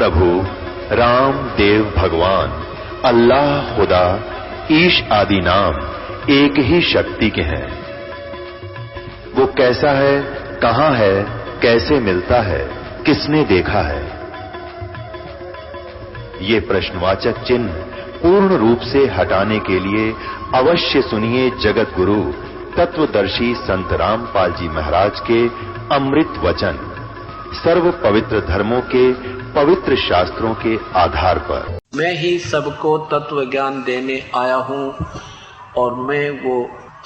प्रभु राम देव भगवान अल्लाह खुदा ईश आदि नाम एक ही शक्ति के हैं। वो कैसा है, कहां है, कैसे मिलता है, किसने देखा है? ये प्रश्नवाचक चिन्ह पूर्ण रूप से हटाने के लिए अवश्य सुनिए जगत गुरु तत्वदर्शी संत रामपाल जी महाराज के अमृत वचन, सर्व पवित्र धर्मों के पवित्र शास्त्रों के आधार पर। मैं ही सबको तत्व ज्ञान देने आया हूँ और मैं वो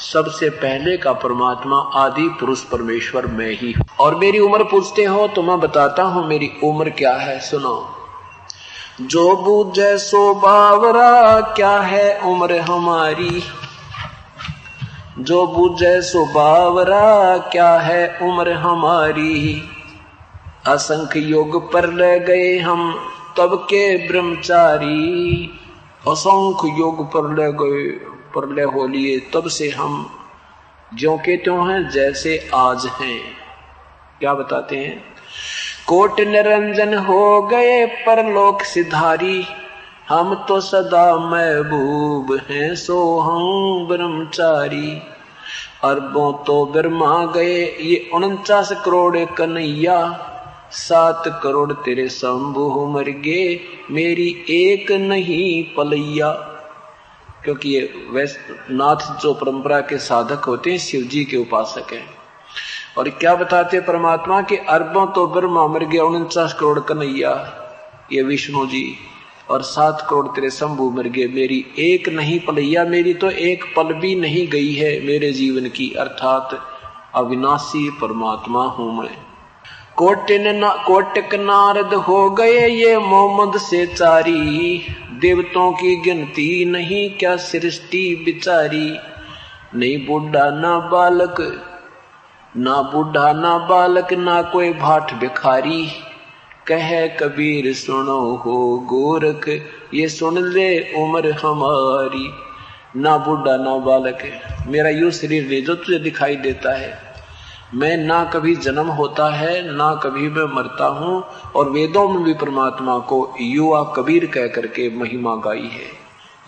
सबसे पहले का परमात्मा आदि पुरुष परमेश्वर मैं ही हूँ। और मेरी उम्र पूछते हो तो मैं बताता हूँ मेरी उम्र क्या है, सुनो। जो बूझे सो बावरा, क्या है उम्र हमारी। जो बूझे सो बावरा, क्या है उम्र हमारी। असंख्य योग पर ले गए हम तब के ब्रह्मचारी। असंख्य योग पर ले गए, पर ले हो लिए तब से हम ज्यों के त्यों हैं, जैसे आज हैं। क्या बताते हैं? कोट निरंजन हो गए परलोक सिधारी। हम तो सदा महबूब हैं, सो हम ब्रह्मचारी। अरबों तो ब्रह्मा गए, ये 49 करोड़ कन्हैया। 7 करोड़ तेरे शंभु मर गए, मेरी एक नहीं पलैया। क्योंकि ये वैसे नाथ जो परंपरा के साधक होते हैं, शिव जी के उपासक हैं। और क्या बताते परमात्मा के अरबों तो ब्रह्मा मर गया, 49 करोड़ कन्हैया ये विष्णु जी, और 7 करोड़ तेरे शंभु मर गए, मेरी एक नहीं पलैया। मेरी तो एक पल भी नहीं गई है मेरे जीवन की, अर्थात अविनाशी परमात्मा हूं मैं। कोटक नारद हो गए ये मोहम्मद से चारी। देवताओं की गिनती नहीं क्या सृष्टि बिचारी। नहीं बूढ़ा ना बालक, ना बूढ़ा ना बालक, ना कोई भाट भिखारी। कहे कबीर सुनो हो गोरख, ये सुन ले उम्र हमारी। ना बूढ़ा ना बालक, मेरा यूं शरीर ले जो तुझे दिखाई देता है। मैं ना कभी जन्म होता है, ना कभी मैं मरता हूँ। और वेदों में भी परमात्मा को युवा कबीर कह करके महिमा गाई है।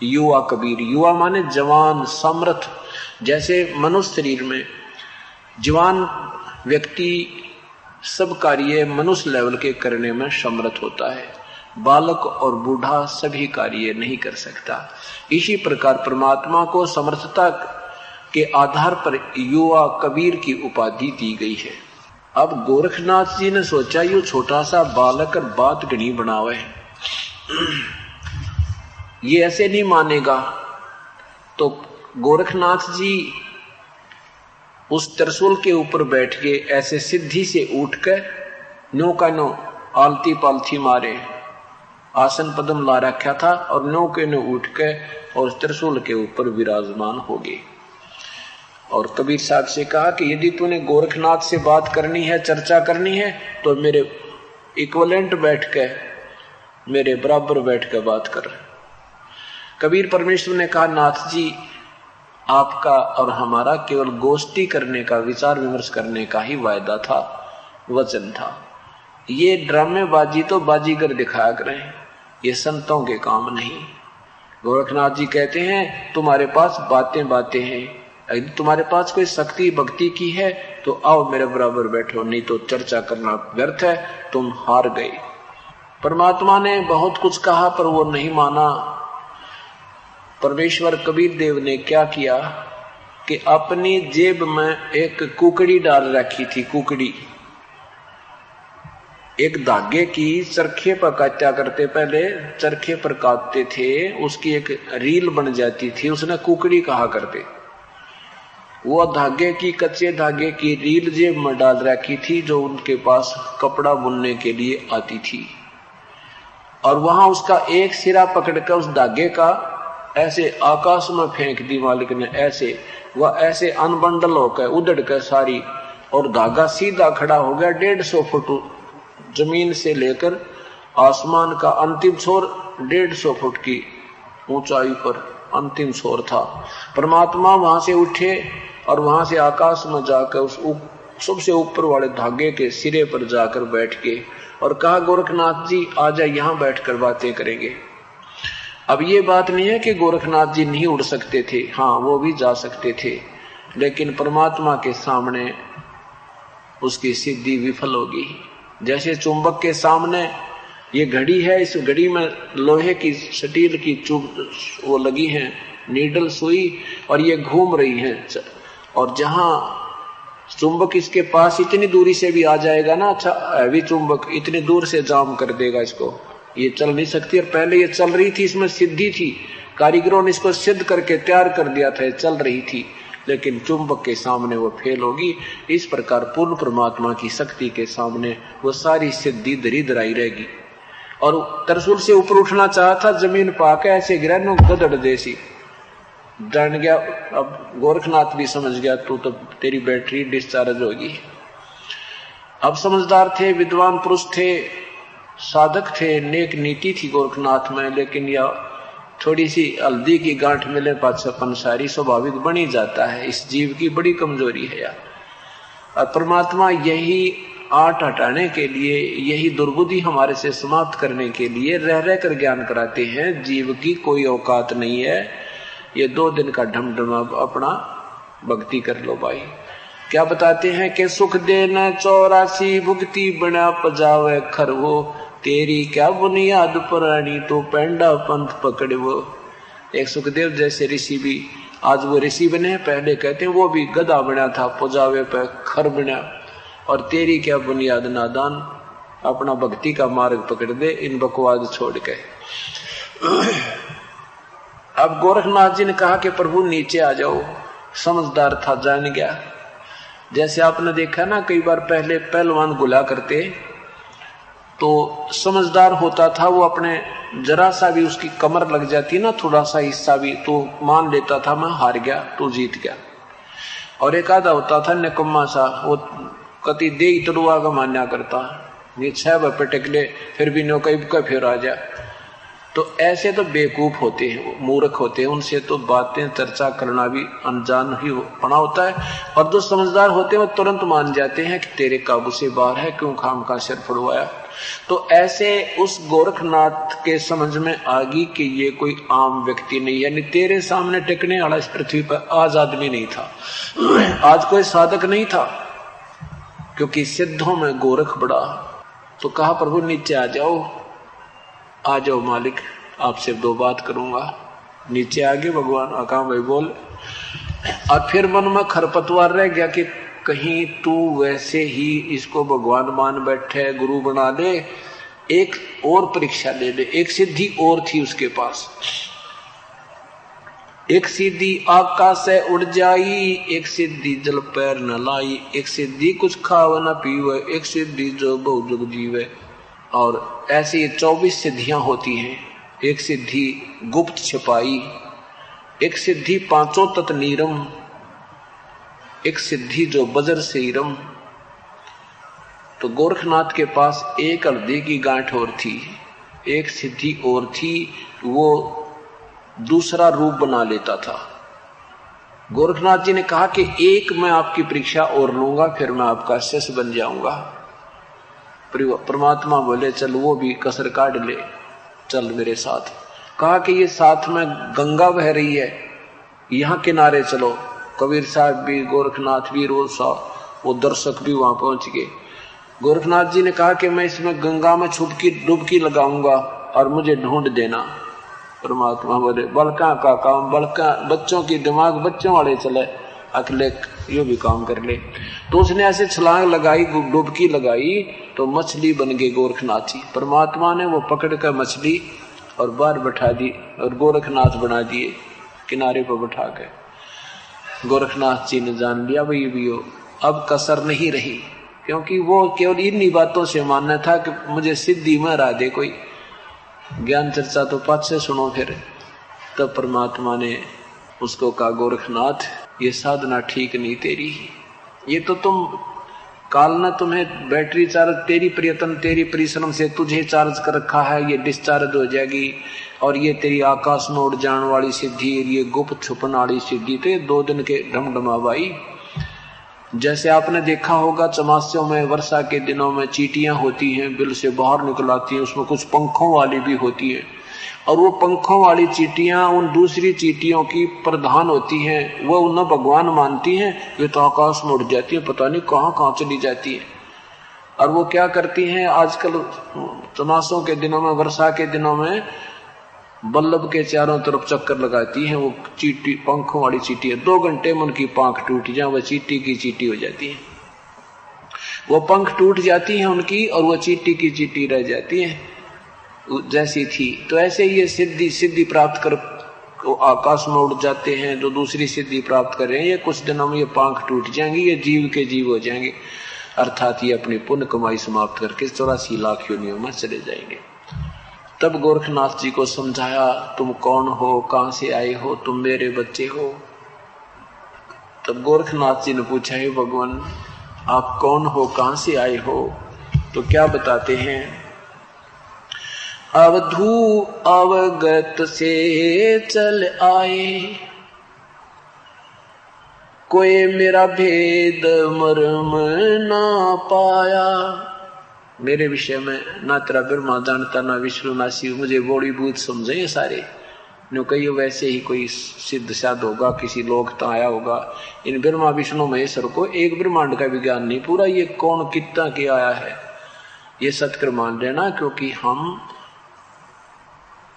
युवा कबीर, युवा माने जवान समर्थ। जैसे मनुष्य शरीर में जवान व्यक्ति सब कार्य मनुष्य लेवल के करने में समर्थ होता है, बालक और बूढ़ा सभी कार्य नहीं कर सकता। इसी प्रकार परमात्मा को समर्थता के आधार पर युवा कबीर की उपाधि दी गई है। अब गोरखनाथ जी ने सोचा यू छोटा सा बालक और बात गणी बनावे, ये ऐसे नहीं मानेगा। तो गोरखनाथ जी उस त्रिशूल के ऊपर बैठ के ऐसे सिद्धि से उठ कर नो का नो आलती पालथी मारे, आसन पद्म ला रखा था, और नो के नो उठ के और त्रिशूल के ऊपर विराजमान हो गए। और कबीर साहब से कहा कि यदि तूने गोरखनाथ से बात करनी है, चर्चा करनी है, तो मेरे इक्वलेंट बैठ के, मेरे बराबर बैठ के बात कर। कबीर परमेश्वर ने कहा, नाथ जी आपका और हमारा केवल गोष्ठी करने का, विचार विमर्श करने का ही वायदा था, वचन था। ये ड्रामेबाजी तो बाजीगर दिखाया करें, ये संतों के काम नहीं। गोरखनाथ जी कहते हैं तुम्हारे पास बातें बातें हैं, यदि तुम्हारे पास कोई शक्ति भक्ति की है तो आओ मेरे बराबर बैठो, नहीं तो चर्चा करना व्यर्थ है, तुम हार गए। परमात्मा ने बहुत कुछ कहा पर वो नहीं माना। परमेश्वर कबीर देव ने क्या किया कि अपनी जेब में एक कुकड़ी डाल रखी थी। कुकड़ी एक धागे की चरखे पर काटा करते, पहले चरखे पर काटते थे, उसकी एक रील बन जाती थी, उसने कुकड़ी कहा करते। वो धागे की, कच्चे धागे की रील जेब में डाल रखी थी, जो उनके पास कपड़ा बुनने के लिए आती थी। और वहां उसका एक सिरा पकड़कर उस धागे का ऐसे आकाश में फेंक दी मालिक ने, ऐसे वह ऐसे अनबंडल होकर उधड़ कर सारी, और धागा सीधा खड़ा हो गया 150 फुट जमीन से लेकर आसमान का अंतिम छोर 150 फुट की ऊंचाई पर अंतिम छोर था। परमात्मा वहां से उठे और वहां से आकाश में जाकर उस सबसे ऊपर वाले धागे के सिरे पर जाकर बैठ के और कहा गोरखनाथ जी आ जाए, यहां बैठकर बातें करेंगे। अब ये बात नहीं है कि गोरखनाथ जी नहीं उड़ सकते थे, हाँ वो भी जा सकते थे, लेकिन परमात्मा के सामने उसकी सिद्धि विफल होगी। जैसे चुंबक के सामने ये घड़ी है, इस घड़ी में लोहे की स्टील की वो लगी है नीडल सुई, और ये घूम रही है, और जहां चुंबक इसके पास इतनी दूरी से भी आ जाएगा ना, अच्छा हैवी चुंबक इतनी दूर से जाम कर देगा इसको, ये चल नहीं सकती। और पहले ये चल रही थी, इसमें सिद्धि थी, कारीगरों ने इसको सिद्ध करके तैयार कर दिया था, चल रही थी, लेकिन चुंबक के सामने वो फेल होगी। इस प्रकार पूर्ण परमात्मा की शक्ति के सामने वो सारी सिद्धि दरी दराई रहेगी। और तरसुल से ऊपर उठना चाहा था, जमीन पाके ऐसे गिरा नो गदड़ जैसी, जान गया। अब गोरखनाथ भी समझ गया तो तेरी बैटरी डिस्चार्ज होगी। अब समझदार थे, विद्वान पुरुष थे, साधक थे, नेक नीति थी गोरखनाथ में, लेकिन यह थोड़ी सी हल्दी की गांठ मिले पाछपन सारी स्वाभाविक बनी जाता है। इस जीव की बड़ी कमजोरी है यार। और परमात्मा यही आट हटाने के लिए, यही दुर्बुद्धि हमारे से समाप्त करने के लिए रह रह कर ज्ञान कराते हैं। जीव की कोई औकात नहीं है, ये 2 दिन का ढमढमा अपना भक्ति कर लो भाई। क्या बताते हैं कि सुख देना 84 भुगती बना पजावे खरवो, तेरी क्या बुनियाद पुरानी तो पेंडा पंथ पकड़े वो। एक सुखदेव जैसे ऋषि भी आज वो ऋषि बने, पहले कहते हैं वो भी गधा बना था, पजावे पे खर बना, और तेरी क्या बुनियाद नादान, अपना भक्ति का मार्ग पकड़ दे, इन बकवाद छोड़ के। अब गोरखनाथ जी ने कहा कि प्रभु नीचे आ जाओ। समझदार था, जान गया। जैसे आपने देखा ना, कई बार पहले पहलवान गुला करते तो समझदार होता था, वो अपने जरा सा भी उसकी कमर लग जाती ना, थोड़ा सा हिस्सा भी, तो मान लेता था मैं हार गया, तू जीत गया। और एक आधा होता था निकम्मा सा, वो कति दे तड़ुआ का मान्या करता, ये 6 बजे टेक ले, फिर भी नो कई का फिर आ जा। तो ऐसे तो बेवकूफ होते हैं, मूर्ख होते हैं, उनसे तो बातें चर्चा करना भी अनजान ही पड़ा होता है। और जो समझदार होते हैं वो तुरंत मान जाते हैं कि तेरे काबू से बाहर है, क्यों खाम का सिर फड़वाया। तो ऐसे उस गोरखनाथ के समझ में आ गई कि ये कोई आम व्यक्ति नहीं है, यानी तेरे सामने टिकने वाला इस पृथ्वी पर आज आदमी नहीं था, आज कोई साधक नहीं था, क्योंकि सिद्धों में गोरख बड़ा। तो कहा प्रभु नीचे आ जाओ, आ जाओ मालिक, आपसे 2 बात करूंगा। नीचे आ गए भगवान, आका भाई बोल। और फिर मन में खरपतवार रह गया कि कहीं तू वैसे ही इसको भगवान मान बैठे, गुरु बना दे, एक और परीक्षा ले ले। एक सिद्धि और थी उसके पास, एक सिद्धि आकाश से उड़ जाई, एक सिद्धि जल पैर न लाई, एक सिद्धि कुछ खाव न पीवे, एक सिद्धि जो बहु जुग जीवे। और ऐसी 24 सिद्धियां होती हैं। एक सिद्धि गुप्त छिपाई, एक सिद्धि 5 तत् नीरम, एक सिद्धि जो बजर से ईरम। तो गोरखनाथ के पास एक हल्दी की गांठ और थी, एक सिद्धि और थी, वो दूसरा रूप बना लेता था। गोरखनाथ जी ने कहा कि एक मैं आपकी परीक्षा और लूंगा, फिर मैं आपका शिष्य बन जाऊंगा। परमात्मा बोले चल वो भी कसर काट ले, चल मेरे साथ। कहा कि ये साथ में गंगा बह रही है, यहाँ किनारे चलो। कबीर साहब भी, गोरखनाथ भी, रोज साहब, वो दर्शक भी वहां पहुंच गए। गोरखनाथ जी ने कहा कि मैं इसमें गंगा में डुबकी लगाऊंगा और मुझे ढूंढ देना। परमात्मा बोले बड़का का काम बड़का, बच्चों की दिमाग बच्चों वाले चले, अकेले यो भी काम कर ले। तो उसने ऐसे छलांग लगाई, डुबकी लगाई, तो मछली बन गई गोरखनाथ जी। परमात्मा ने वो पकड़ कर मछली और बाहर बैठा दी और गोरखनाथ बना दिए, किनारे पर बैठा के। गोरखनाथ जी ने जान लिया भाई भी हो, अब कसर नहीं रही, क्योंकि वो केवल इन्हीं बातों से मानना था कि मुझे सिद्धि में हरा दे कोई, ज्ञान चर्चा तो पाछे सुनो फिर। तब परमात्मा ने उसको कहा गोरखनाथ ये साधना ठीक नहीं तेरी, ये तो तुम काल ने तुम्हें बैटरी चार्ज, तेरी प्रयत्न तेरी परिश्रम से तुझे चार्ज कर रखा है, ये डिस्चार्ज हो जाएगी। और ये तेरी आकाश में उड़ जाने वाली सिद्धि, ये गुप्त छुपन वाली सिद्धि, तो 2 दिन के ढमढमा भाई। जैसे आपने देखा होगा चमास्यों में वर्षा के दिनों में चींटियां होती हैं, बिल से बाहर निकल आती हैं, उसमें कुछ पंखों वाली भी होती है, और वो पंखों वाली चींटियां उन दूसरी चींटियों की प्रधान होती हैं। वो उन्हें भगवान मानती हैं, वे तो आकाश में उड़ जाती है, पता नहीं कहाँ कहाँ चली जाती है। और वो क्या करती हैं, आजकल चमासों के दिनों में, वर्षा के दिनों में बल्लभ के चारों तरफ चक्कर लगाती हैं वो चींटी, पंखों वाली चींटी। 2 घंटे में उनकी पंख टूट जाए, वह चींटी की चींटी हो जाती है। वो पंख टूट जाती हैं उनकी और वो चींटी की चींटी रह जाती है जैसी थी। तो ऐसे ये सिद्धि प्राप्त कर आकाश में उड़ जाते हैं, जो दूसरी सिद्धि प्राप्त कर रहे हैं, ये कुछ दिनों में ये पंख टूट जाएंगे, ये जीव के जीव हो जाएंगे, अर्थात ये अपनी पुण्य कमाई समाप्त करके 84 लाख योनियों में चले जाएंगे। तब गोरखनाथ जी को समझाया, तुम कौन हो, कहां से आए हो, तुम मेरे बच्चे हो। तब गोरखनाथ जी ने पूछा, है भगवान आप कौन हो, कहां से आए हो? तो क्या बताते हैं, अवधू अवगत से चल आए, कोई मेरा भेद मर्म ना पाया। मेरे विषय में ना तेरा ब्रह्मा जानता, ना विष्णु, ना शिव, मुझे बॉडी भूत समझे ये सारे। नो कहियो वैसे ही कोई सिद्ध साध होगा, किसी लोक तो आया होगा। इन ब्रह्मा विष्णु महेश्वर को एक ब्रह्मांड का विज्ञान नहीं पूरा, ये कौन कितना के आया है, ये सत्कर मान लेना, क्योंकि हम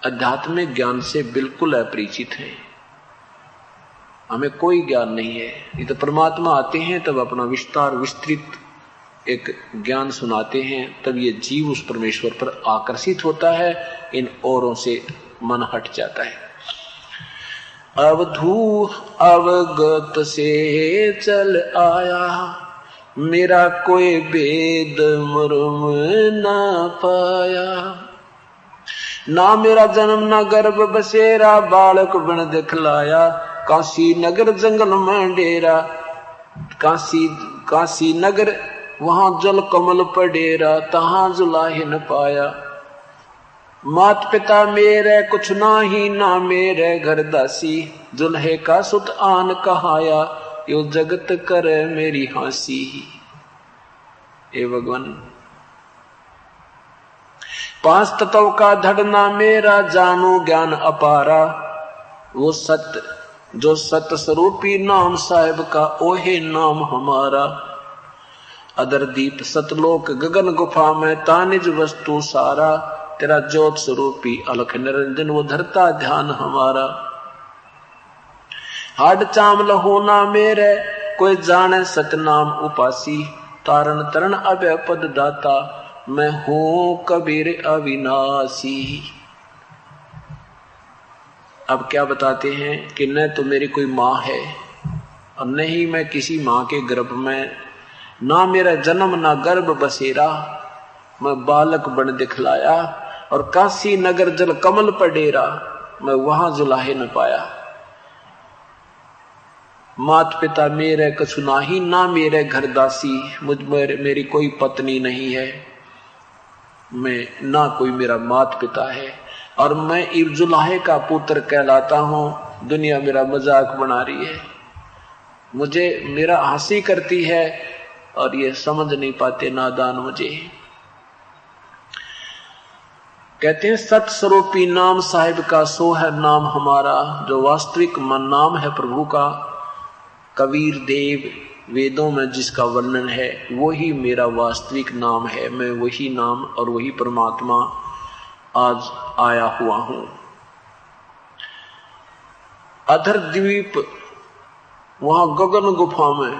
आध्यात्मिक ज्ञान से बिल्कुल अपरिचित हैं, हमें कोई ज्ञान नहीं है। ये तो परमात्मा आते हैं तब अपना विस्तार विस्तृत एक ज्ञान सुनाते हैं, तब ये जीव उस परमेश्वर पर आकर्षित होता है, इन औरों से मन हट जाता है। अवधू अवगत से चल आया, मेरा कोई भेद मर्म ना पाया। ना मेरा जन्म ना गर्भ बसेरा, बालक बन दिखलाया, काशी नगर जंगल में डेरा, काशी नगर वहां जल कमल पर डेरा, तहां जुलाहे न पाया। मात पिता मेरे कुछ ना ही, ना मेरे घर दासी, जुल्हे का सुत आन कहाया, यो जगत करे मेरी हांसी। ए भगवान 5 तत्व का धड़ना मेरा, जानो ज्ञान अपारा, वो सत्य जो सत्य स्वरूपी नाम साहिब का, ओहे नाम हमारा। अदर दीप सतलोक गगन गुफा में, तानिज वस्तु सारा, तेरा ज्योत स्वरूपी अलख निरंजन, वो धरता ध्यान हमारा। हाड चाम लहोना मेरे, कोई जाने सतनाम उपासी, तारण तरण अभय पद दाता, मैं हूं कबीर अविनाशी। अब क्या बताते हैं कि न तो मेरी कोई माँ है और न ही मैं किसी माँ के गर्भ में, ना मेरा जन्म ना गर्भ बसेरा, मैं बालक बन दिखलाया, और काशी नगर जल कमल पर डेरा, मैं वहां जुलाहे न पाया। मात पिता मेरे कछु नाही, ना मेरे घर दासी, मेरी कोई पत्नी नहीं है, मैं ना कोई मेरा मात पिता है, और मैं जुलाहे का पुत्र कहलाता हूं। दुनिया मेरा मजाक बना रही है, मुझे मेरा हंसी करती है, और ये समझ नहीं पाते नादान मुझे। कहते हैं सत स्वरूपी नाम साहिब का, सो है नाम हमारा, जो वास्तविक नाम है प्रभु का। कबीर देव वेदों में जिसका वर्णन है, वही मेरा वास्तविक नाम है। मैं वही नाम और वही परमात्मा आज आया हुआ हूं। अधर द्वीप, वहां गगन गुफा में,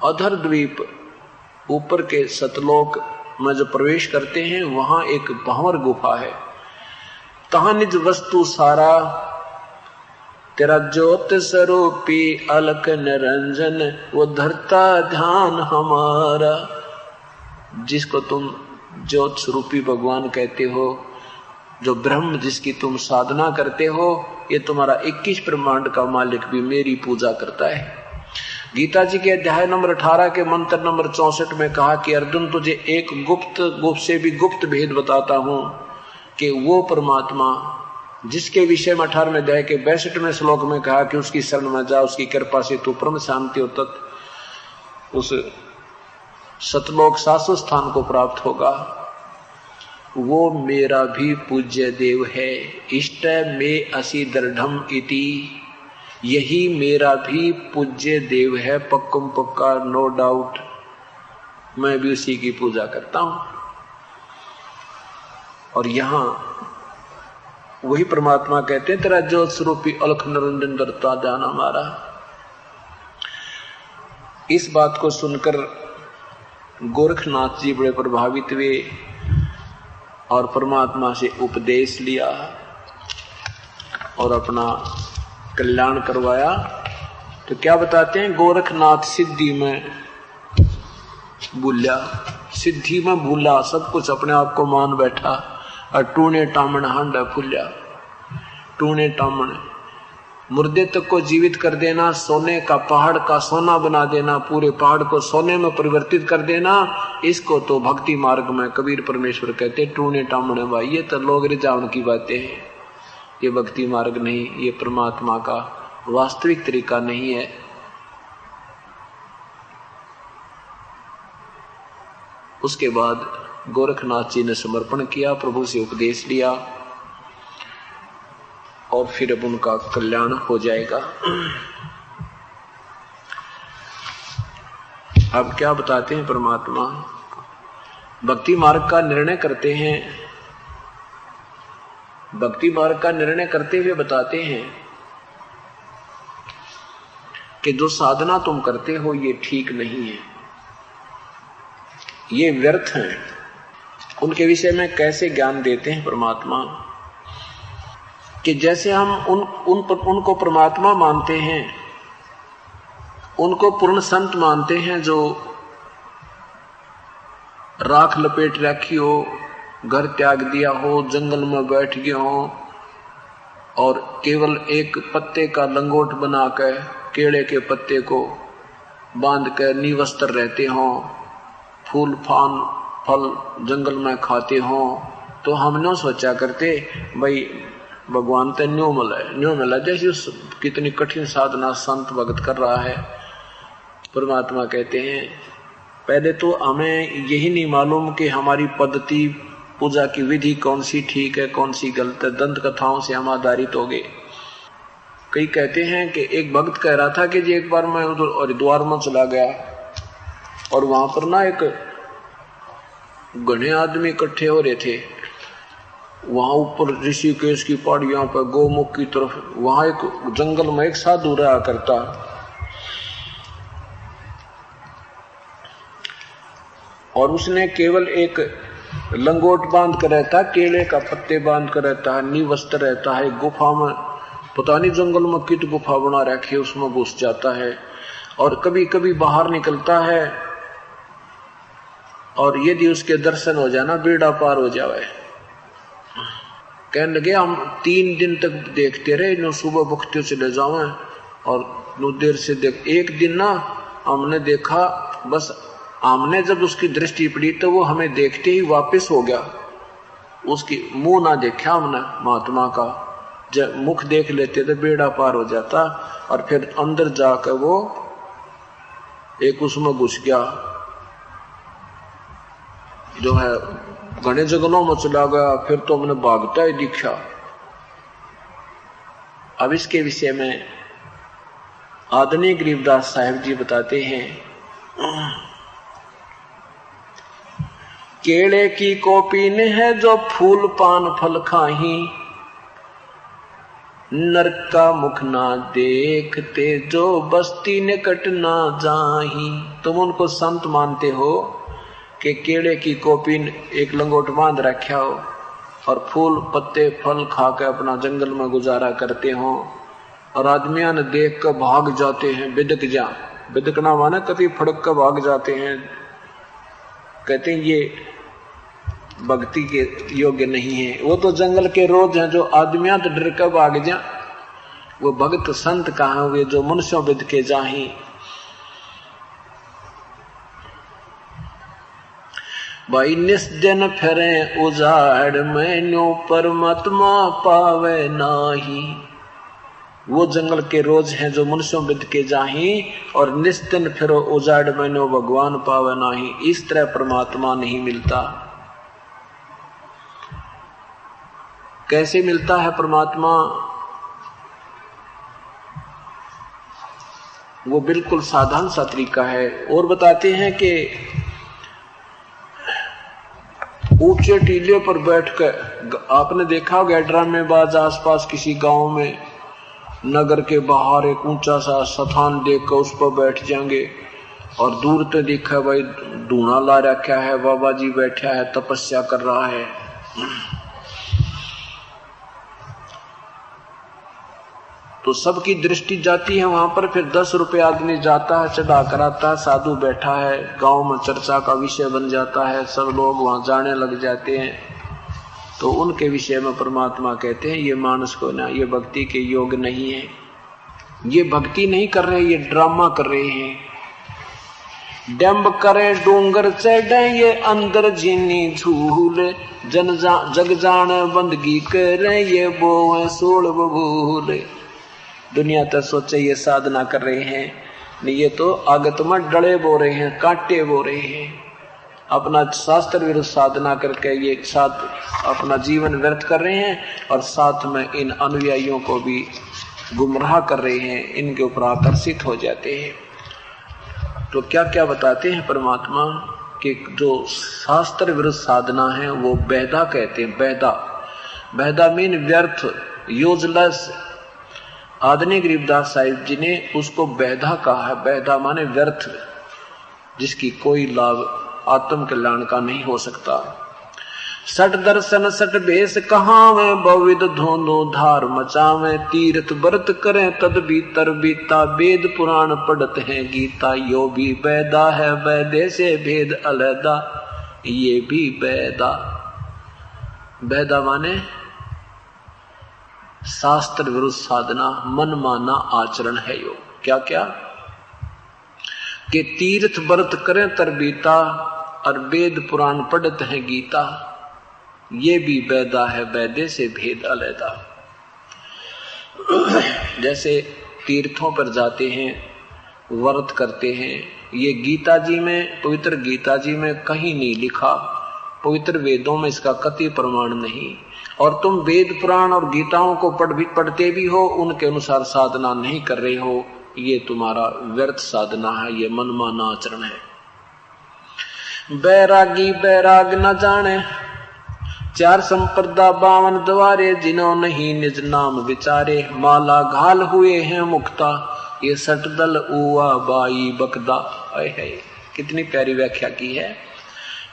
अधर द्वीप ऊपर के सतलोक में जो प्रवेश करते हैं, वहां एक भंवर गुफा है। तहां निज वस्तु सारा, तेरा ज्योत स्वरूपी अलख निरंजन, वो धरता ध्यान हमारा। जिसको तुम ज्योत स्वरूपी भगवान कहते हो, जो ब्रह्म जिसकी तुम साधना करते हो, ये तुम्हारा 21 ब्रह्मांड का मालिक भी मेरी पूजा करता है। गीता जी के अध्याय नंबर 18 के मंत्र नंबर 64 में कहा कि अर्जुन तुझे एक गुप्त से भी गुप्त भेद बताता हूं, कि वो परमात्मा जिसके विषय में 18वें अध्याय के 62वें श्लोक में कहा कि उसकी शरण में जा, उसकी कृपा से तू परम शांति हो तत्, उस सतलोक शाश्वत स्थान को प्राप्त होगा। वो मेरा भी पूज्य देव है, इष्ट में असी दृढ़म इति, यही मेरा भी पूज्य देव है, पक्कम पक्का, नो डाउट, मैं भी उसी की पूजा करता हूं। और यहां वही परमात्मा कहते हैं, तेरा ज्योत स्वरूपी अलख निरंजन दरता जान हमारा। इस बात को सुनकर गोरखनाथ जी बड़े प्रभावित हुए और परमात्मा से उपदेश लिया और अपना कल्याण करवाया। तो क्या बताते हैं, गोरखनाथ सिद्धि में भूला, सिद्धि में भूला, सब कुछ अपने आप को मान बैठा और टूने टामण हांडा फूल्या। टूने टामण मुर्दे तक को जीवित कर देना, सोने का पहाड़ का सोना बना देना, पूरे पहाड़ को सोने में परिवर्तित कर देना, इसको तो भक्ति मार्ग में कबीर परमेश्वर कहते टूने टामण भाई। ये तो लोग रिझावन की बातें हैं, ये भक्ति मार्ग नहीं, ये परमात्मा का वास्तविक तरीका नहीं है। उसके बाद गोरखनाथ जी ने समर्पण किया, प्रभु से उपदेश लिया और फिर अब उनका कल्याण हो जाएगा। अब क्या बताते हैं परमात्मा, भक्ति मार्ग का निर्णय करते हैं। भक्ति मार्ग का निर्णय करते हुए बताते हैं कि जो साधना तुम करते हो ये ठीक नहीं है, ये व्यर्थ है। उनके विषय में कैसे ज्ञान देते हैं परमात्मा कि जैसे हम उनको परमात्मा मानते हैं, उनको पूर्ण संत मानते हैं, जो राख लपेट रखी हो, घर त्याग दिया हो, जंगल में बैठ गए हो और केवल एक पत्ते का लंगोट बनाकर, केले के पत्ते को बांध कर निवस्त्र रहते हो, फूल फान फल जंगल में खाते हो, तो हम न सोचा करते भाई भगवान तो न्यू मिला जैसे कितनी कठिन साधना संत भगत कर रहा है। परमात्मा कहते हैं पहले तो हमें यही नहीं मालूम कि हमारी पद्धति, पूजा की विधि कौन सी ठीक है कौन सी गलत है। दंत कथाओं से हम आधारित हो गए। कई कहते हैं कि एक भक्त कह रहा था कि जी एक बार मैं उधर हरिद्वार में चला गया और वहां पर ना एक घने आदमी इकट्ठे हो रहे थे। वहां ऊपर ऋषिकेश की पहाड़ियों पर गोमुख की तरफ, वहां एक जंगल में एक साधु रहा करता, और उसने केवल एक लंगोट बांध कर रहता, केले का पत्ते बांध कर रहता है, निवस्त्र रहता है, गुफा में पता नहीं जंगल में कित गुफा बना रखी है, उसमें घुस जाता है और कभी कभी बाहर निकलता है और यदि उसके दर्शन हो जाना बेड़ा पार हो जावे। कहने लगे हम 3 दिन तक देखते रहे, नो सुबह बख्तियों चले जावे और नो देर से देख। एक दिन ना हमने देखा, बस हमने जब उसकी दृष्टि पड़ी तो वो हमें देखते ही वापस हो गया। उसकी मुंह ना देखा हमने महात्मा का, जब मुख देख लेते तो बेड़ा पार हो जाता। और फिर अंदर जाकर वो एक उसमें घुस गया, जो है घने जंगलों में चला गया। फिर तो हमने भागता ही दिखा। अब इसके विषय में आदरणीय गरीबदास साहिब जी बताते हैं, केले की कोपीन है जो फूल पान फल खाही, नरक का मुख ना देखते जो बस्ती निकट ना जाही। तुम उनको संत मानते हो कि केले की कोपीन एक लंगोट बांध रखा हो और फूल पत्ते फल खाकर अपना जंगल में गुजारा करते हो, और आदमियां ने देख कर भाग जाते हैं, बिदक जा, बिदकना माना कभी फड़क कर भाग जाते हैं। कहते हैं ये भक्ति के योग्य नहीं है। वो तो जंगल के रोज हैं, जो आदमियां तो डर कर भाग जा। वो भक्त संत कहाँ हुए जो मनुष्यों बिद के जाही। भाई निस्जन फिरे उजाड़ में न्यू परमात्मा पावे नाही। वो जंगल के रोज हैं जो मनुष्यों बिद के जाही, और निस्तिन फिरो उजाड़ मैनो भगवान पावे नाही। इस तरह परमात्मा नहीं मिलता। कैसे मिलता है परमात्मा? वो बिल्कुल साधारण सा तरीका है। और बताते हैं कि ऊंचे टीले पर बैठकर, आपने देखा होगा ड्रामेबाज आसपास किसी गांव में नगर के बाहर एक ऊंचा सा स्थान देखकर उस पर बैठ जाएंगे और दूर तो देखा भाई धूना ला रखा है, बाबा जी बैठा है, तपस्या कर रहा है। तो सबकी दृष्टि जाती है वहां पर। फिर 10 रुपए आदमी जाता है, चढ़ा कर आता है, साधु बैठा है, गांव में चर्चा का विषय बन जाता है, सब लोग वहां जाने लग जाते हैं। तो उनके विषय में परमात्मा कहते हैं ये मानस को ना, ये भक्ति के योग नहीं है, ये भक्ति नहीं कर रहे, ये ड्रामा कर रहे हैं। डंब करे डूंगर चढ़े ये अंदर जीनी झूल, जग जाने बंदगी करे ये बोए सोल बबूल। दुनिया तो सोचे ये साधना कर रहे हैं, नहीं ये तो आगत में डले बो रहे हैं, कांटे बो रहे हैं। अपना शास्त्र विरुद्ध साधना करके ये साथ अपना जीवन व्यर्थ कर रहे हैं और साथ में इन अनुयायियों को भी गुमराह कर रहे हैं, इनके ऊपर आकर्षित हो जाते हैं। तो क्या क्या बताते हैं परमात्मा कि जो शास्त्र विरुद्ध साधना है वो बेहदा कहते हैं। बेहदा, बेहदा मीन व्यर्थ, यूजलेस। आदरणीय गरीबदास साहिब जी ने उसको बेहदा कहा है। बेहदा माने व्यर्थ, जिसकी कोई लाभ आत्म कल्याण का नहीं हो सकता। सट दर्शन सट भेष कहावे, बहुविध धोनो धार मचावे, तीर्थ व्रत करें तद भीतर बीता, वेद पुराण पढ़त हैं गीता, यो भी बेहदा है बेदे से भेद अलहदा, ये भी बेहदा। बेहदा माने शास्त्र विरुद्ध साधना, मन माना आचरण है यो। क्या क्या कि तीर्थ व्रत करें तरबीता और वेद पुराण पढ़त है गीता, ये भी बेदा है बेदे से भेद अलहदा। जैसे तीर्थों पर जाते हैं, व्रत करते हैं, ये गीता जी में, पवित्र गीता जी में कहीं नहीं लिखा, पवित्र वेदों में इसका कतई प्रमाण नहीं। और तुम वेद पुराण और गीताओं को पढ़ते भी हो, उनके अनुसार साधना नहीं कर रहे हो, ये तुम्हारा व्यर्थ साधना है, ये मनमाना आचरण है। बैरागी बैराग न जाने, 4 संप्रदा 52 द्वारे, जिन्हों नहीं निज नाम विचारे, माला घाल हुए हैं मुक्ता, ये सटदल उआ बाई बकदा। है कितनी प्यारी व्याख्या की है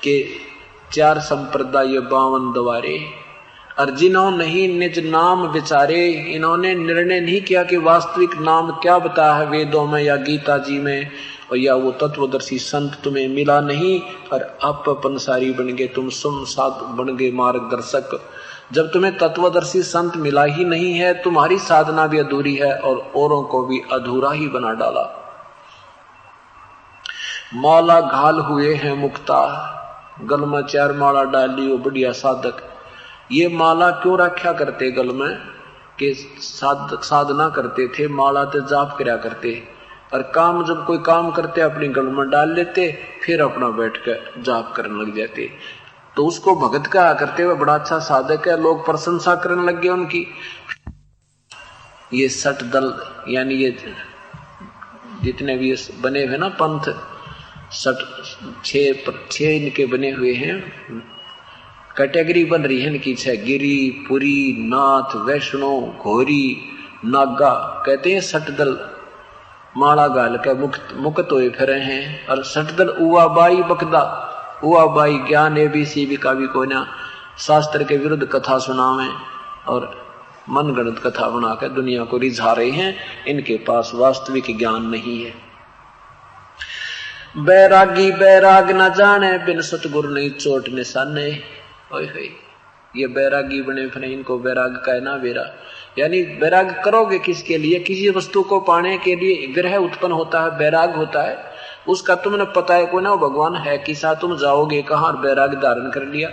कि 4 संप्रदा ये 52 द्वारे, और जिन्हों नहीं निज नाम विचारे, इन्होंने निर्णय नहीं किया कि वास्तविक नाम क्या बताया है वेदों में या गीता जी में, और या वो तत्वदर्शी संत तुम्हें मिला नहीं, और आप पंसारी बन गए, तुम सुम साध बन गए मार्गदर्शक। जब तुम्हें तत्वदर्शी संत मिला ही नहीं है, तुम्हारी साधना भी अधूरी है और औरों को भी अधूरा ही बना डाला। माला घाल हुए हैं मुक्ता, गल में 4 माला डाली वो बढ़िया साधक। ये माला क्यों रखा करते गल में? कि साधना करते थे, माला ते जाप करया करते, और काम जब कोई काम करते अपनी गल में डाल लेते, फिर अपना बैठ कर जाप करने लग जाते। तो उसको भगत कहा करते हुए बड़ा अच्छा साधक है, लोग प्रशंसा करने लग गए उनकी। ये सट दल यानी ये जितने भी बने हुए ना पंथ, 6 इनके बने हुए हैं, कैटेगरी बन रही है इनकी 6, गिरी, पुरी, नाथ, वैष्णो, घोरी, नागा। कहते हैं सटदल माला गाल के मुक्त हुए फिरे हैं। और सटदल उआ बाई बकदा, उआ बाई ज्ञान एबीसी भी का भी कोई ना, शास्त्र के विरुद्ध कथा सुनावे और मनगणत कथा बनाकर दुनिया को रिझा रहे हैं। इनके पास वास्तविक ज्ञान नहीं है। बैरागी बैराग न जाने, बिन सतगुरु नहीं चोट निशाने। ये बैरागी बने फिर, इनको बैराग का है ना बेरा। यानी बैराग करोगे किसके लिए? किसी वस्तु को पाने के लिए विरह उत्पन्न होता है, बैराग होता है, उसका तुमने पता है कोई ना, वो भगवान है कि साथ तुम जाओगे कहाँ, बैराग धारण कर लिया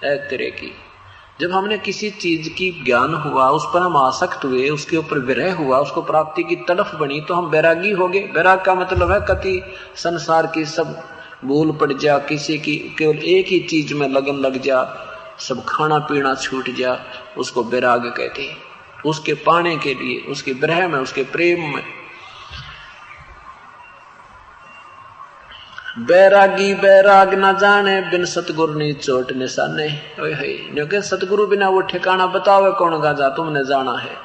है तेरे की। जब हमने किसी चीज की ज्ञान हुआ, उस पर हम आसक्त हुए, उसके ऊपर विरह हुआ, उसको प्राप्ति की तड़फ बनी, तो हम बैरागी हो गए। बैराग का मतलब है कति संसार की सब भूल पड़ जा, किसी की केवल एक ही चीज में लगन लग जा, सब खाना पीना छूट जा, उसको बैराग कहते हैं। उसके पाने के लिए, उसके विरह में, उसके प्रेम में। बैरागी बैराग न जाने, बिन सतगुरु नी चोट निशाने। क्योंकि सतगुरु बिना वो ठिकाना बतावे कौन गाजा तुमने जाना है।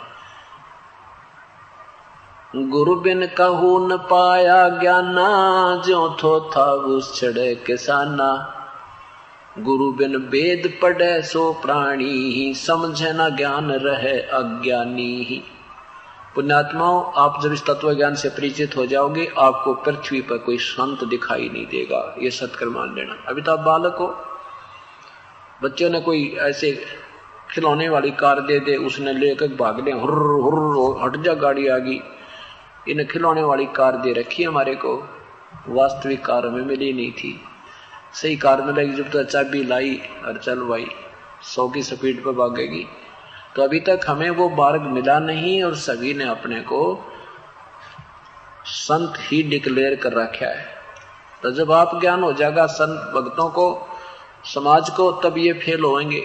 गुरु बिन कहू न पाया ज्ञाना, ज्यों थो था उस छड़े किसाना। गुरु बिन वेद पढ़े सो प्राणी, समझे न ज्ञान रहे अज्ञानी। पुण्यात्माओं, आप जब इस तत्व ज्ञान से परिचित हो जाओगे, आपको पृथ्वी पर कोई संत दिखाई नहीं देगा। ये सत्कर मान लेना। अभी तो आप बालक हो, बच्चों ने कोई ऐसे खिलौने वाली कार दे दे, उसने लेकर भाग ले, हुर्र हुर्र हट जा गाड़ी आ गई। इन खिलौने वाली कार दे रखी हमारे को, वास्तविक कार हमें मिली नहीं थी। सही कार मिलेगी जब तो चाबी लाई और चल भाई 100 की स्पीड पर भागेगी। तो अभी तक हमें वो मार्ग मिला नहीं और सभी ने अपने को संत ही डिक्लेयर कर रखा है। तो जब आप ज्ञान हो जाएगा संत भक्तों को, समाज को, तब ये फेल होंगे।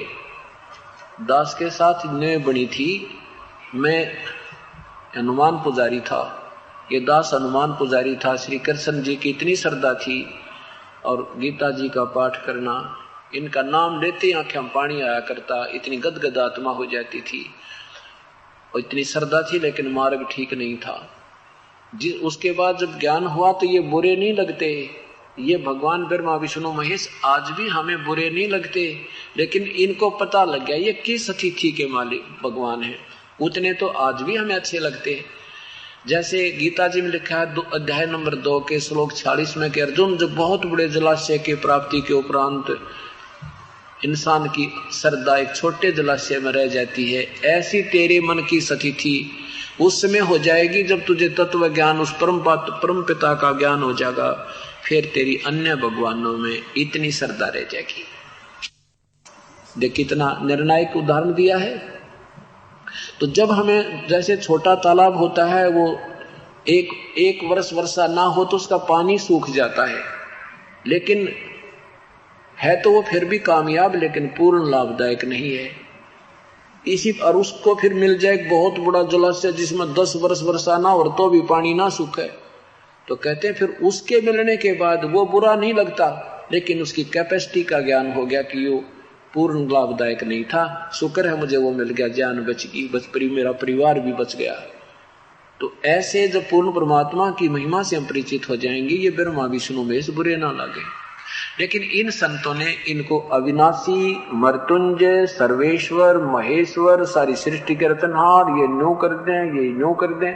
दास के साथ ने बनी थी, मैं हनुमान पुजारी था, ये दास हनुमान पुजारी था। श्री कृष्ण जी की इतनी श्रद्धा थी और गीता जी का पाठ करना, इनका नाम लेते ही आंखें में पानी आया करता, इतनी गदगद आत्मा हो जाती थी और इतनी श्रद्धा थी, लेकिन मार्ग ठीक नहीं था। उसके बाद जब ज्ञान हुआ तो ये बुरे नहीं लगते। ये भगवान ब्रह्मा विष्णु महेश आज भी हमें बुरे नहीं लगते, लेकिन इनको पता लग गया ये किस अतिथि के मालिक भगवान है, उतने तो आज भी हमें अच्छे लगते हैं। जैसे गीता जी में लिखा है अध्याय नंबर 2 के श्लोक 46 में कि अर्जुन, जब बहुत बड़े जलाशय के प्राप्ति के उपरांत इंसान की श्रद्धा एक छोटे जलाशय में रह जाती है, ऐसी तेरे मन की स्थिति उस समय हो जाएगी जब तुझे तत्व ज्ञान, उस परम पिता का ज्ञान हो जाएगा, फिर तेरी अन्य भगवानों में इतनी श्रद्धा रह जाएगी। देख कितना निर्णायक उदाहरण दिया है। तो जब हमें जैसे छोटा तालाब होता है, वो एक वर्ष वर्षा ना हो तो उसका पानी सूख जाता है, लेकिन है तो वो फिर भी कामयाब, लेकिन पूर्ण लाभदायक नहीं है। इसी और उसको फिर मिल जाए एक बहुत बड़ा जलाशय जिसमें 10 वर्ष वर्षा ना हो तो भी पानी ना सूखे, तो कहते हैं फिर उसके मिलने के बाद वो बुरा नहीं लगता, लेकिन उसकी कैपेसिटी का ज्ञान हो गया कि वो पूर्ण लाभदायक नहीं था। शुक्र है मुझे वो मिल गया, जान बच गई, मेरा परिवार भी बच गया। तो ऐसे जब पूर्ण परमात्मा की महिमा से हम परिचित हो जाएंगे, ये ब्रह्मा विष्णु महेश बुरे ना लगे। लेकिन इन संतों ने इनको अविनाशी, मृत्युंजय, सर्वेश्वर, महेश्वर, सारी सृष्टि के रचनहार, ये न्यू कर दें, ये न्यू कर दें।